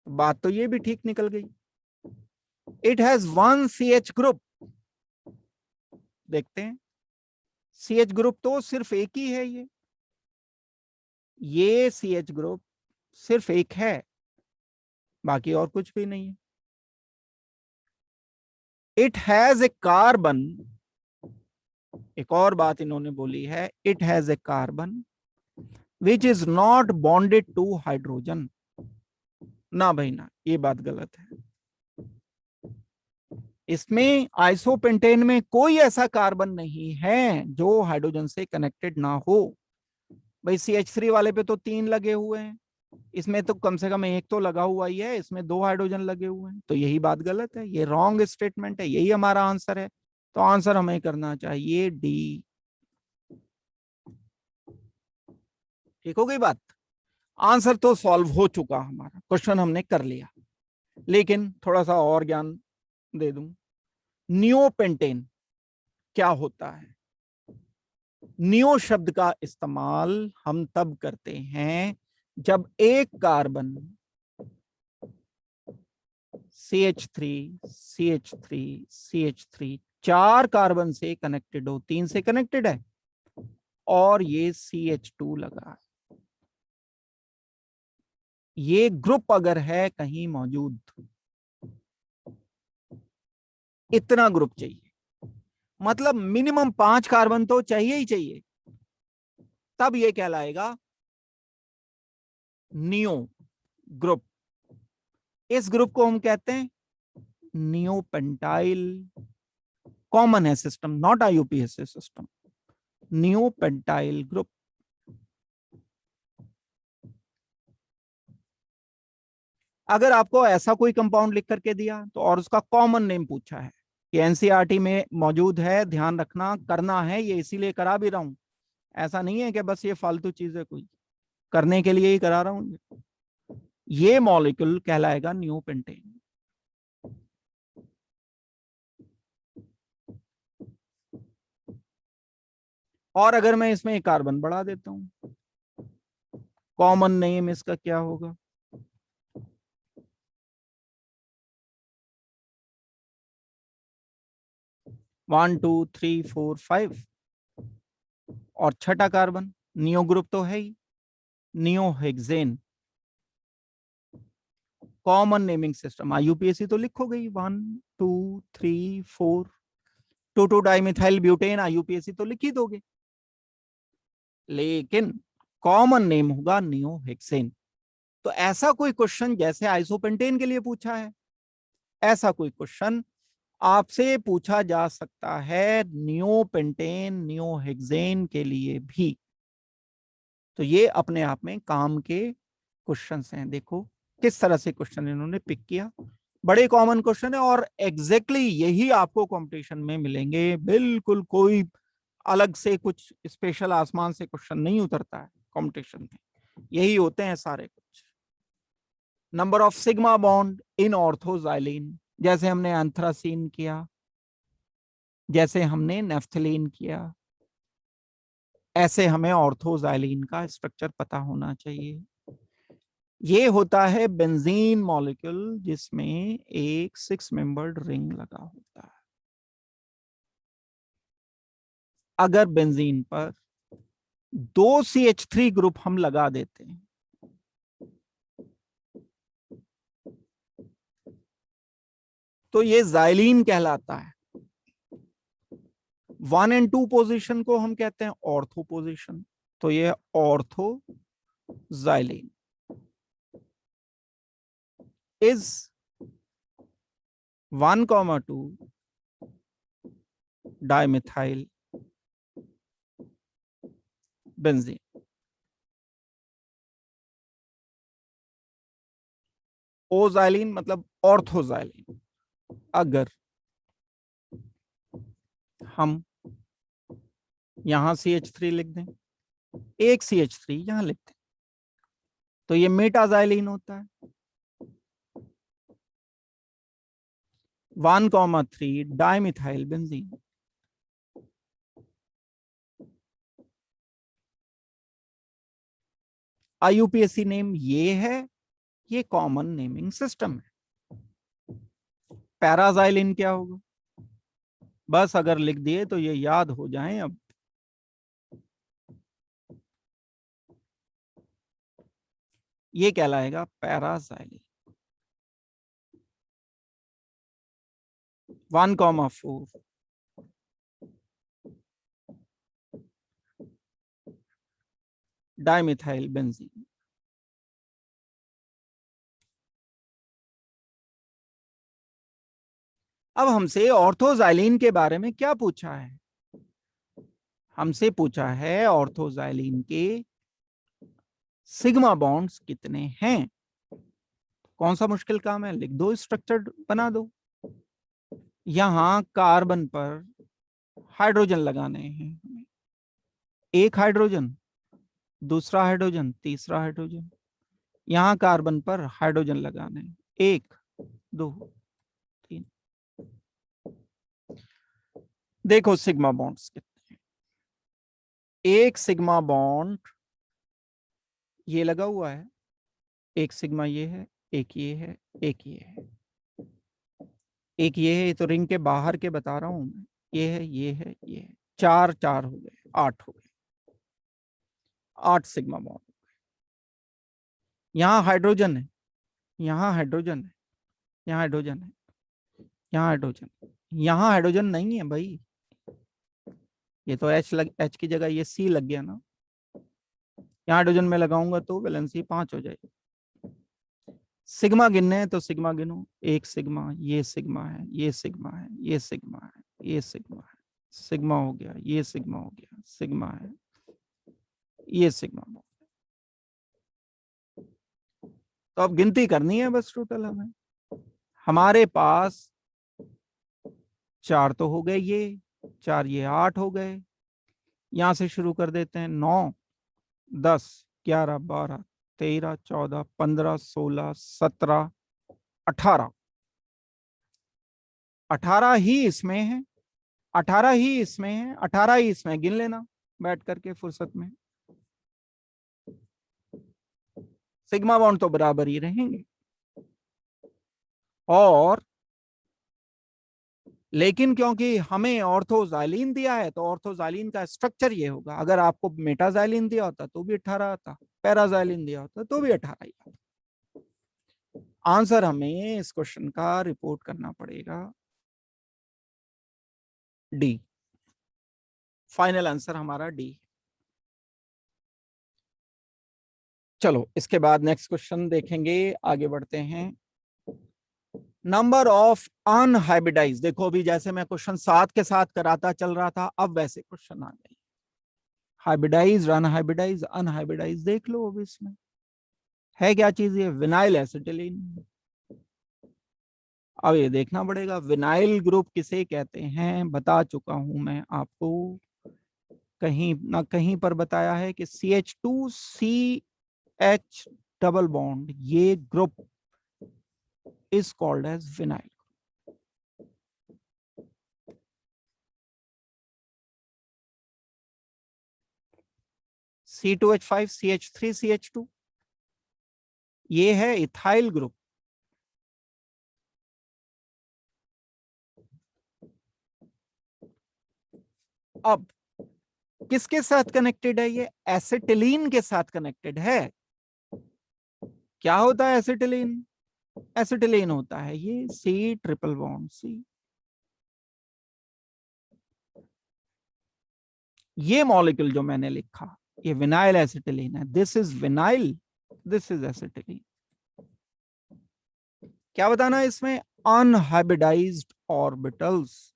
बात तो ये भी ठीक निकल गई। इट हैज 1 CH ग्रुप, देखते हैं, CH ग्रुप तो सिर्फ एक ही है, ये CH ग्रुप सिर्फ एक है, बाकी और कुछ भी नहीं है। इट हैज ए कार्बन, एक और बात इन्होंने बोली है, it has a carbon which is not bonded to hydrogen. ना भाई ना, ये बात गलत है। इसमें आइसोपेंटेन में कोई ऐसा कार्बन नहीं है जो हाइड्रोजन से कनेक्टेड ना हो। भाई CH3 वाले पे तो 3 लगे हुए हैं, इसमें तो कम से कम एक तो लगा हुआ ही है, इसमें 2 हाइड्रोजन लगे हुए हैं, तो यही बात गलत है, ये रॉन्ग स्टेटमेंट है, यही हमारा आंसर है। तो आंसर हमें करना चाहिए डी। ठीक हो गई बात? आंसर तो सॉल्व हो चुका, हमारा क्वेश्चन हमने कर लिया, लेकिन थोड़ा सा और ज्ञान दे दूं। नियोपेंटेन क्या होता है? नियो शब्द का इस्तेमाल हम तब करते हैं जब एक carbon CH3 CH3 CH3 4 carbon से कनेक्टेड हो, 3 से कनेक्टेड है और ये CH2 लगा है, ये ग्रुप अगर है कहीं मौजूद, इतना ग्रुप चाहिए, मतलब मिनिमम 5 कार्बन तो चाहिए ही चाहिए, तब ये कहलाएगा नियो ग्रुप। इस ग्रुप को हम कहते हैं नियोपेंटाइल। कॉमन है system, not IUPAC system, neopentyl group. अगर आपको ऐसा कोई कंपाउंड लिख करके दिया तो और उसका कॉमन नेम पूछा है, कि NCERT में मौजूद है, ध्यान रखना, करना है, ये इसीलिए करा भी रहा हूं, ऐसा नहीं है कि बस ये फालतू चीज है, कोई करने के लिए ही करा रहा हूं। ये मॉलिक्यूल कहलाएगा नियोपेंटेन। और अगर मैं इसमें एक कार्बन बढ़ा देता हूं, कॉमन नेम इसका क्या होगा? One two three four five, और छठा कार्बन नियो ग्रुप तो है ही, नियोहेक्सेन। कॉमन नेमिंग सिस्टम आईयूपीएसी तो लिखोगे ही, 1 2 3 4, 2 डाइमिथाइल ब्यूटेन आईयूपीएसी तो लिख ही दोगे, लेकिन कॉमन नेम होगा नियोहेक्सेन। तो ऐसा कोई क्वेश्चन जैसे आइसोपेंटेन के लिए पूछा है, ऐसा कोई क्वेश्चन आपसे पूछा जा सकता है नियोपेंटेन नियोहेक्सेन के लिए भी। तो ये अपने आप में काम के क्वेश्चंस हैं। देखो किस तरह से क्वेश्चन इन्होंने पिक किया, बड़े कॉमन क्वेश्चन है और एग्जैक्टली यही आपको कंपटीशन में मिलेंगे। बिल्कुल कोई अलग से कुछ स्पेशल आसमान से क्वेश्चन नहीं उतरता है कंपटीशन में, यही होते हैं सारे कुछ। Number of sigma bond in ऑर्थोजाइलिन, जैसे हमने एंथ्रासीन किया, जैसे हमने नेफ्थलीन किया, ऐसे हमें ऑर्थोजाइलिन का स्ट्रक्चर पता होना चाहिए। ये होता है बेंजीन मॉलिक्यूल जिसमें एक 6 मेंबर्ड रिंग लगा होता है। अगर बेंजीन पर 2 CH3 ग्रुप हम लगा देते हैं तो ये जाइलीन कहलाता है। 1 और 2 पोजीशन को हम कहते हैं ऑर्थो पोजीशन, तो ये ortho xylene is 1,2 dimethyl benzene. O xylene मतलब ऑर्थोजाइलिन। अगर हम यहां CH3 लिख दें, एक CH3 यहां लिख दें, तो ये मेटाजाइलिन होता है। 1,3 डाइमिथाइल बेंजीन। आईयूपीएसी नेम ये है, ये कॉमन नेमिंग सिस्टम है। पैराजाइलिन क्या होगा, बस अगर लिख दिए तो ये याद हो जाएं। अब ये कहलाएगा पैराजाइलिन। 1,4 डाइमिथाइल बेंजीन। अब हमसे ऑर्थोजाइलिन के बारे में क्या पूछा है, हमसे पूछा है ऑर्थोजाइलिन के सिग्मा बॉन्ड्स कितने हैं। कौन सा मुश्किल काम है, लिख दो, स्ट्रक्चर बना दो। यहां कार्बन पर हाइड्रोजन लगाने हैं, एक हाइड्रोजन, दूसरा हाइड्रोजन, तीसरा हाइड्रोजन। यहां कार्बन पर हाइड्रोजन लगाने हैं, 1 2 3। देखो सिग्मा बॉन्ड्स कितने हैं, एक सिग्मा बॉन्ड ये लगा हुआ है, एक सिग्मा ये है, एक ये है, एक ये है, एक ये है। ये तो रिंग के बाहर के बता रहा हूं मैं, ये है, ये है, ये है। 4 4 हो गए, 8 हो गए, 8 सिग्मा बॉन्ड। यहाँ हाइड्रोजन है, यहाँ हाइड्रोजन है, यहाँ हाइड्रोजन है, यहाँ हाइड्रोजन, यहाँ हाइड्रोजन नहीं है भाई, ये तो H की जगह ये C लग गया ना। यहाँ हाइड्रोजन में लगाऊंगा तो वैलेंसी 5 हो जाएगी। सिग्मा गिनने हैं तो सिग्मा गिनो, एक सिग्मा, ये सिग्मा है, ये सिग्मा है, ये सिग्मा है, ये सिग्मा है, सिग्मा हो गया, ये सिग्मा हो गया, सिग्मा है, ये सिग्मा। तो अब गिनती करनी है बस टोटल हमें। हमारे पास 4 तो हो गए, ये 4, ये 8 हो गए। यहां से शुरू कर देते हैं, 9 10 11 12 13 14 15 16 17 18। 18 ही इसमें है, 18 ही इसमें है, 18 ही इसमें, गिन लेना बैठ करके फुर्सत में। सिग्मा बॉन्ड तो बराबर ही रहेंगे, और लेकिन क्योंकि हमें ऑर्थोजाइलिन दिया है तो ऑर्थोजाइलिन का स्ट्रक्चर ये होगा। अगर आपको मेटाजाइलिन दिया होता तो भी 18 आता, पैराजाइलिन दिया होता तो भी 18 ही आता। आंसर हमें इस क्वेश्चन का रिपोर्ट करना पड़ेगा डी। फाइनल आंसर हमारा डी। चलो इसके बाद नेक्स्ट क्वेश्चन देखेंगे, आगे बढ़ते हैं। नंबर ऑफ अनहाइब्रिडाइज, देखो अभी जैसे मैं क्वेश्चन 7 के साथ कराता चल रहा था, अब वैसे क्वेश्चन आ गए। हाइब्रिडाइज, अनहाइब्रिडाइज, अनहाइब्रिडाइज देख लो। अब इसमें है क्या चीज, ये विनाइल एसिटिलीन। अब ये देखना पड़ेगा विनाइल ग्रुप किसे कहते हैं, बता चुका हूं मैं आपको, कहीं ना कहीं पर बताया है कि CH2CH डबल बॉन्ड, ये group is called as vinyl. C2H5 CH3 CH2, ये है इथाइल ग्रुप। अब किसके साथ कनेक्टेड है, ये एसिटिलीन के साथ कनेक्टेड है। क्या होता है एसिटिलीन, एसिटिलीन होता है ये C ट्रिपल बॉन्ड C। ये मॉलिक्यूल जो मैंने लिखा, ये विनाइल एसिटिलीन है। This is vinyl, this is acetylene. क्या बताना है इसमें, अनहाइब्रिडाइज्ड ऑर्बिटल्स।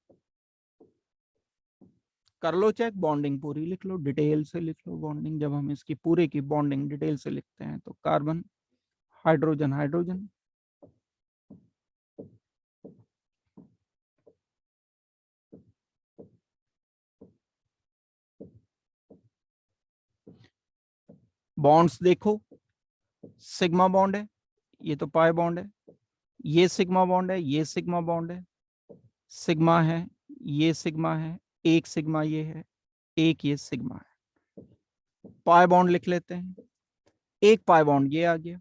कर लो चेक, बॉन्डिंग पूरी लिख लो, डिटेल से लिख लो बॉन्डिंग। जब हम इसकी पूरे की बॉन्डिंग डिटेल से लिखते हैं तो कार्बन, हाइड्रोजन, हाइड्रोजन, बॉन्ड्स देखो, सिग्मा बॉन्ड है, ये तो पाई बॉन्ड है, ये सिग्मा बॉन्ड है, ये सिग्मा बॉन्ड है, सिग्मा है, ये सिग्मा है, एक सिग्मा ये है, एक ये सिग्मा है। पाई बॉन्ड लिख लेते हैं, एक पाई बॉन्ड ये आ गया,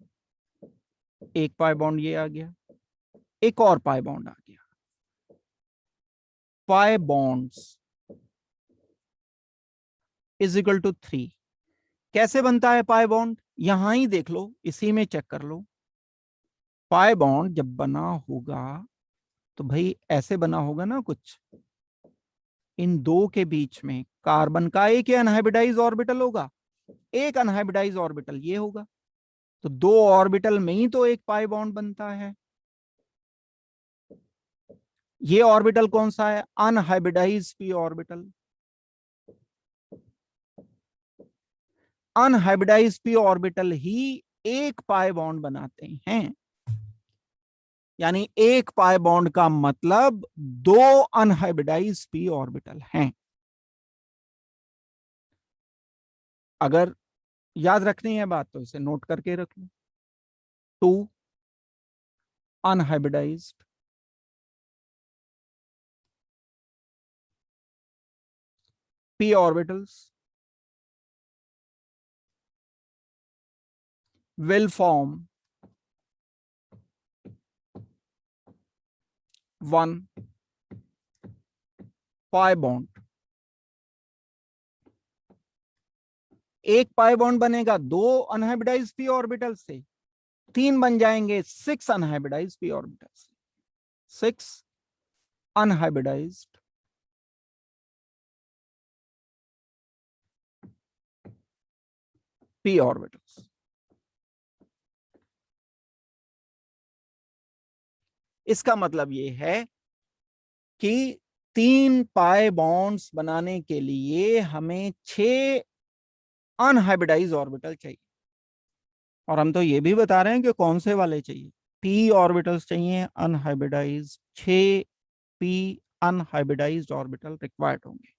एक पाई बॉन्ड ये आ गया, एक और पाई बॉन्ड आ गया। Pi bonds is equal to 3। कैसे बनता है पाई बॉन्ड, यहां ही देख लो, इसी में चेक कर लो। पाई बॉन्ड जब बना होगा तो भाई ऐसे बना होगा ना कुछ, इन दो के बीच में कार्बन का एक अनहाइब्रिडाइज ऑर्बिटल होगा, एक अनहाइब्रिडाइज ऑर्बिटल ये होगा, तो दो ऑर्बिटल में ही तो एक पाई बॉन्ड बनता है। ये ऑर्बिटल कौन सा है, unhybridised p orbital. Unhybridised p orbital ही एक पाई बॉन्ड बनाते हैं। यानी एक पाई बॉन्ड का मतलब दो अनहाइब्रिडाइज पी ऑर्बिटल हैं। अगर याद रखनी है बात तो इसे नोट करके रख लो। Two unhybridised p orbitals will form one pi bond। एक पाई बॉन्ड बनेगा दो अनहाइब्रिडाइज्ड p ऑर्बिटल से, तीन बन जाएंगे 6 अनहाइब्रिडाइज्ड p ऑर्बिटल से, 6 अनहाइब्रिडाइज्ड p ऑर्बिटल्स। इसका मतलब ये है कि तीन पाई बॉन्ड्स बनाने के लिए हमें 6 अनहाइब्रिडाइज्ड ऑर्बिटल चाहिए। और हम तो ये भी बता रहे हैं कि कौन से वाले चाहिए, p ऑर्बिटल्स चाहिए unhybridised, 6 p unhybridised orbital required होंगे।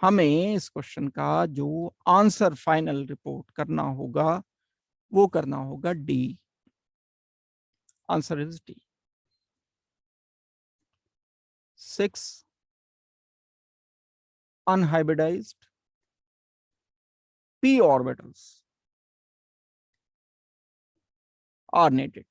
हमें इस क्वेश्चन का जो आंसर फाइनल रिपोर्ट करना होगा वो करना होगा D. Answer is D, 6 unhybridised p orbitals are needed।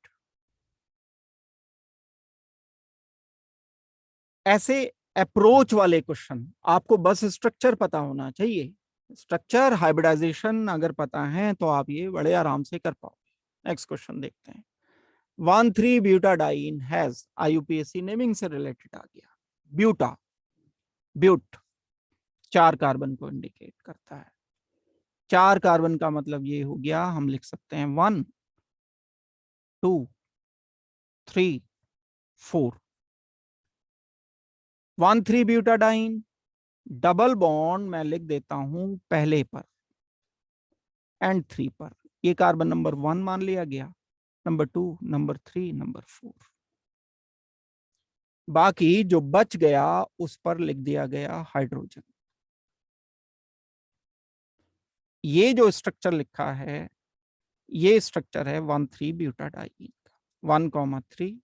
ऐसे अप्रोच वाले क्वेश्चन आपको बस स्ट्रक्चर पता होना चाहिए। स्ट्रक्चर हाइब्रिडाइजेशन अगर पता है तो आप ये बड़े आराम से कर पाओगे। नेक्स्ट क्वेश्चन देखते हैं। 1,3-ब्यूटाडाइन हैज, आईयूपीएसी नेमिंग से रिलेटेड आ गया। ब्यूटा, ब्यूट 4 कार्बन को इंडिकेट करता है। 4 कार्बन का मतलब ये हो गया, हम लिख सकते हैं 1 2 3 4। 1,3-ब्यूटाडाइन डबल बॉन्ड मैं लिख देता हूं पहले पर एंड 3 पर। ये कार्बन नंबर 1 मान लिया गया, नंबर 2, नंबर 3, नंबर 4। बाकी जो बच गया उस पर लिख दिया गया हाइड्रोजन। ये जो स्ट्रक्चर लिखा है ये स्ट्रक्चर है 1,3-ब्यूटाडाइन का। 1,3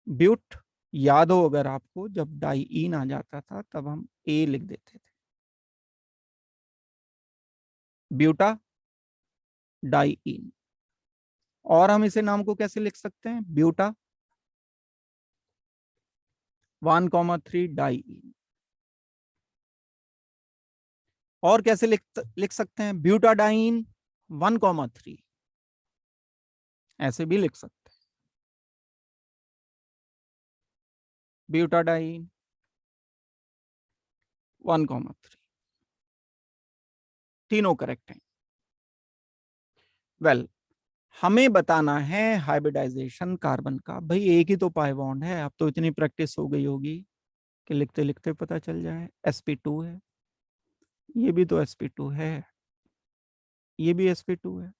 ब्यूट, याद हो अगर आपको, जब डाइईन आ जाता था तब हम ए लिख देते थे। ब्यूटा डाइईन, और हम इसे नाम को कैसे लिख सकते हैं? Buta 1,3 diene. और कैसे लिख सकते हैं? ब्यूटाडाइन 1,3, ऐसे भी लिख सकते हैं। ब्यूटाडाइन 1,3, तीनों करेक्ट हैं। वेल, हमें बताना है हाइब्रिडाइजेशन कार्बन का। भाई एक ही तो पाई बॉन्ड है, अब तो इतनी प्रैक्टिस हो गई होगी कि लिखते लिखते पता चल जाए। sp2 है, ये भी तो sp2 है, ये भी sp2 है।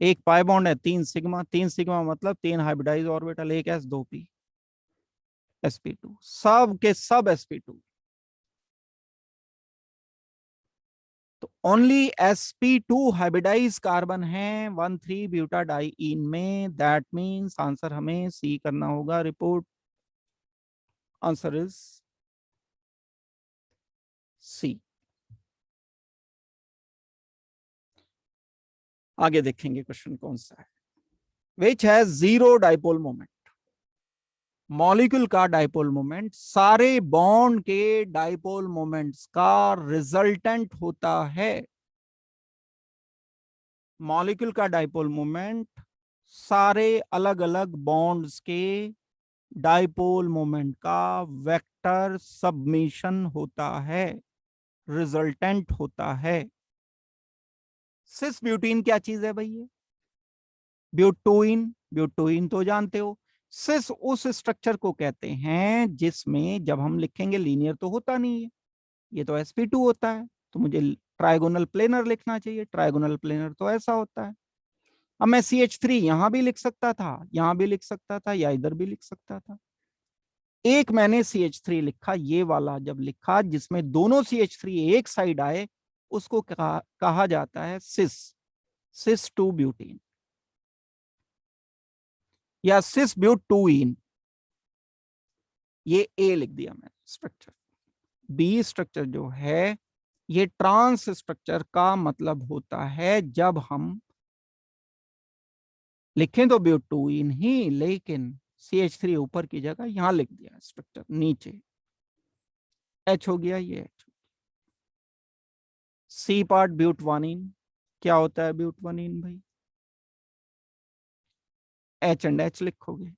एक पाई बॉन्ड है 3 सिग्मा, 3 सिग्मा मतलब 3 हाइब्रिडाइज ऑर्बिटल, एक s 2 p, sp2 सब के सब sp2। तो ओनली sp2 हाइब्रिडाइज कार्बन है 1,3-ब्यूटाडाइईन में। दैट मींस आंसर हमें सी करना होगा। Report answer is c. आगे देखेंगे क्वेश्चन कौन सा है। Which has zero dipole moment. Molecule का डाइपोल मोमेंट सारे बॉन्ड के डाइपोल मोमेंट्स का रिजल्टेंट होता है। मॉलिक्यूल का डाइपोल मोमेंट सारे अलग अलग बॉन्ड्स के डाइपोल मोमेंट का वेक्टर सबमिशन होता है, रिजल्टेंट होता है। सिस ब्यूटीन क्या चीज है भैया? ब्यूटोइन, ब्यूटोइन तो जानते हो। सिस उस स्ट्रक्चर को कहते हैं जिसमें जब हम लिखेंगे लीनियर तो होता नहीं है, ये तो sp2 होता है, तो मुझे ट्राइगोनल प्लेनर लिखना चाहिए। ट्राइगोनल प्लेनर तो ऐसा होता है। अब मैं CH3 यहां भी लिख सकता था, यहां भी लिख सकता था, या इधर भी लिख सकता था। एक मैंने CH3 लिखा, ये वाला जब लिखा जिसमें दोनों CH3 एक साइड आए, उसको कहा जाता है सिस, सिस 2 ब्यूटीन या सिस ब्यूट 2इन। ये ए लिख दिया मैंने स्ट्रक्चर। बी स्ट्रक्चर जो है ये ट्रांस स्ट्रक्चर का मतलब होता है जब हम लिखें तो ब्यूट 2इन ही, लेकिन CH3 ऊपर की जगह यहां लिख दिया स्ट्रक्चर नीचे, H हो गया ये H। सी पार्ट ब्यूट 1इन, क्या होता है ब्यूट 1इन भाई? H एंड H लिखोगे,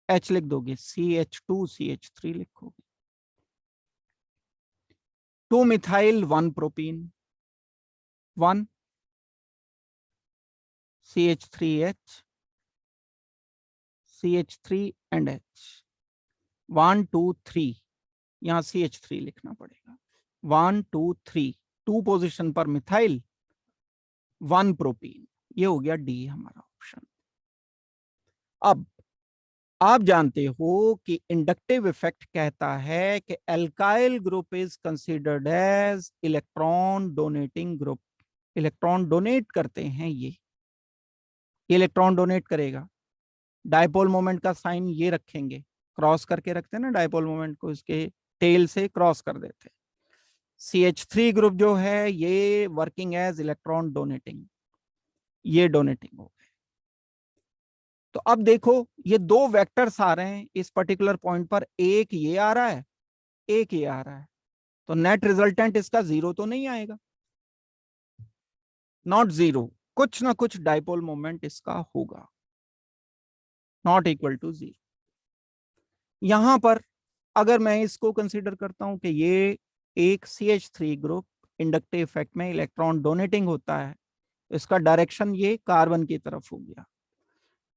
H लिख दोगे, CH2 CH3 लिखोगे। 2 methyl 1 propene 1 CH3H CH3 and H 1 2 3, यहां CH3 लिखना पड़ेगा। 1 2 3, 2 पोजिशन पर मिथाइल 1 प्रोपीन, ये हो गया डी हमारा ऑप्शन। अब आप जानते हो कि इंडक्टिव इफेक्ट कहता है कि alkyl group is considered as electron donating group. Electron donate करते हैं ये इलेक्ट्रॉन डोनेट करेगा। डायपोल मोमेंट का साइन ये रखेंगे, क्रॉस करके रखते हैं ना डायपोल मोमेंट को, इसके टेल से क्रॉस कर देते हैं। CH3 ग्रुप जो है ये वर्किंग एज इलेक्ट्रॉन डोनेटिंग, ये डोनेटिंग हो गए। तो अब देखो ये दो वेक्टर्स आ रहे हैं इस पर्टिकुलर पॉइंट पर, एक ये आ रहा है, एक ये आ रहा है, तो नेट रिजल्टेंट इसका जीरो तो नहीं आएगा, नॉट जीरो, कुछ ना कुछ डाइपोल मोमेंट इसका होगा, नॉट इक्वल टू जीरो। यहां पर अगर मैं इसको कंसीडर करता हूं कि ये एक CH3 ग्रुप इंडक्टिव इफेक्ट में इलेक्ट्रॉन डोनेटिंग होता है, इसका डायरेक्शन ये कार्बन की तरफ हो गया,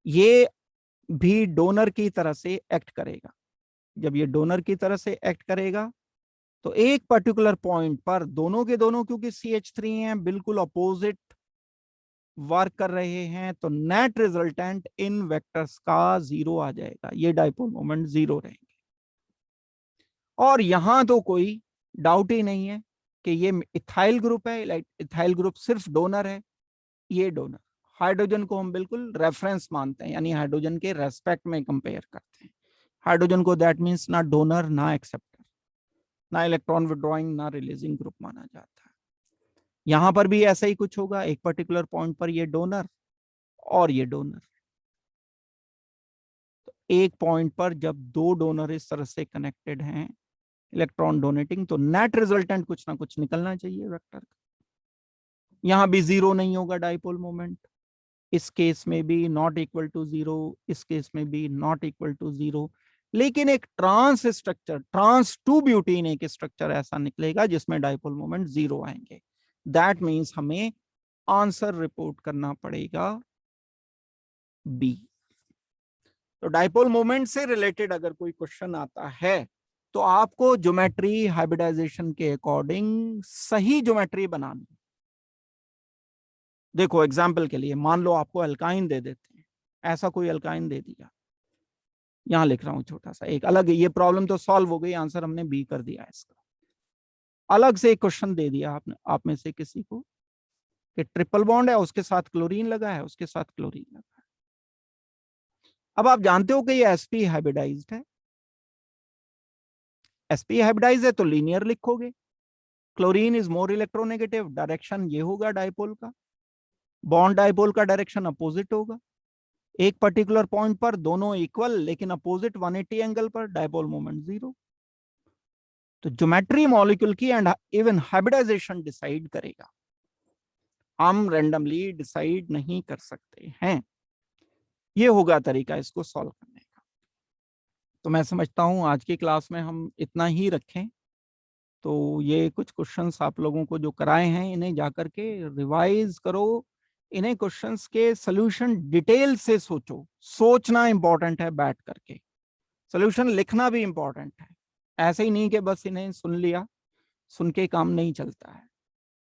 ये भी डोनर की तरह से एक्ट करेगा। जब ये डोनर की तरह से एक्ट करेगा तो एक पर्टिकुलर पॉइंट पर दोनों के दोनों, क्योंकि CH3 हैं, बिल्कुल अपोजिट वर्क कर रहे हैं, तो नेट रिजल्टेंट इन वेक्टर्स का जीरो आ जाएगा, ये डाइपोल मोमेंट जीरो रहेंगे। और यहां तो कोई डाउट ही नहीं है कि ये इथाइल ग्रुप है, इथाइल ग्रुप सिर्फ डोनर है, ये डोनर। हाइड्रोजन को हम बिल्कुल रेफरेंस मानते हैं, यानी हाइड्रोजन के रेस्पेक्ट में कंपेयर करते हैं हाइड्रोजन को, दैट मीन्स ना डोनर ना एक्सेप्टर, ना इलेक्ट्रॉन विड्रॉइंग ना रिलीजिंग ग्रुप माना जाता है। यहां पर भी ऐसा ही कुछ होगा, एक पर्टिकुलर पॉइंट पर ये डोनर और ये डोनर, तो एक पॉइंट पर जब दो डोनर इस तरह से कनेक्टेड हैं इलेक्ट्रॉन डोनेटिंग, तो नेट रिजल्टेंट कुछ ना कुछ निकलना चाहिए वेक्टर का। यहां भी जीरो नहीं होगा डाइपोल मोमेंट, इस केस में भी नॉट इक्वल टू जीरो, इस केस में भी नॉट इक्वल टू जीरो। लेकिन एक trans structure, trans two butene एक स्ट्रक्चर ऐसा निकलेगा जिसमें डाइपोल मोमेंट जीरो आएंगे। दैट मीन्स हमें आंसर रिपोर्ट करना पड़ेगा बी। तो डाइपोल मोमेंट से रिलेटेड अगर कोई क्वेश्चन आता है तो आपको ज्योमेट्री हाइब्रिडाइजेशन के अकॉर्डिंग सही ज्योमेट्री बनानी। देखो एग्जाम्पल के लिए मान लो आपको अल्काइन दे देते हैं, ऐसा कोई अल्काइन दे दिया, यहां लिख रहा हूं छोटा सा एक अलग, ये प्रॉब्लम तो सॉल्व हो गई, आंसर हमने बी कर दिया इसका। अलग से एक क्वेश्चन दे दिया आपने, आप में से किसी को, कि ट्रिपल बॉन्ड है उसके साथ क्लोरीन लगा है, उसके साथ क्लोरीन लगा है। अब आप जानते हो कि ये sp हाइब्रिडाइज्ड है, sp हाइब्रिडाइज है तो लीनियर लिखोगे, chlorine is more electronegative, direction ये होगा डाइपोल का, बॉन्ड डाइपोल का डायरेक्शन अपोजिट होगा, एक पर्टिकुलर पॉइंट पर दोनों इक्वल लेकिन अपोजिट 180 एंगल पर, डाइपोल मोमेंट जीरो। तो ज्योमेट्री मॉलिक्यूल की एंड इवन हाइब्रिडाइजेशन डिसाइड करेगा, हम रैंडमली डिसाइड नहीं कर सकते हैं। ये होगा तरीका इसको सॉल्व करने का। तो मैं समझता हूं आज की क्लास में हम इतना ही रखें। तो ये कुछ क्वेश्चंस आप लोगों को जो कराए हैं इन्हें जाकर के रिवाइज करो, इन्हें क्वेश्चंस के सॉल्यूशन डिटेल से सोचो, सोचना इंपॉर्टेंट है, बैठ करके सॉल्यूशन लिखना भी इंपॉर्टेंट है, ऐसे ही नहीं कि बस इन्हें सुन लिया, सुन के काम नहीं चलता है।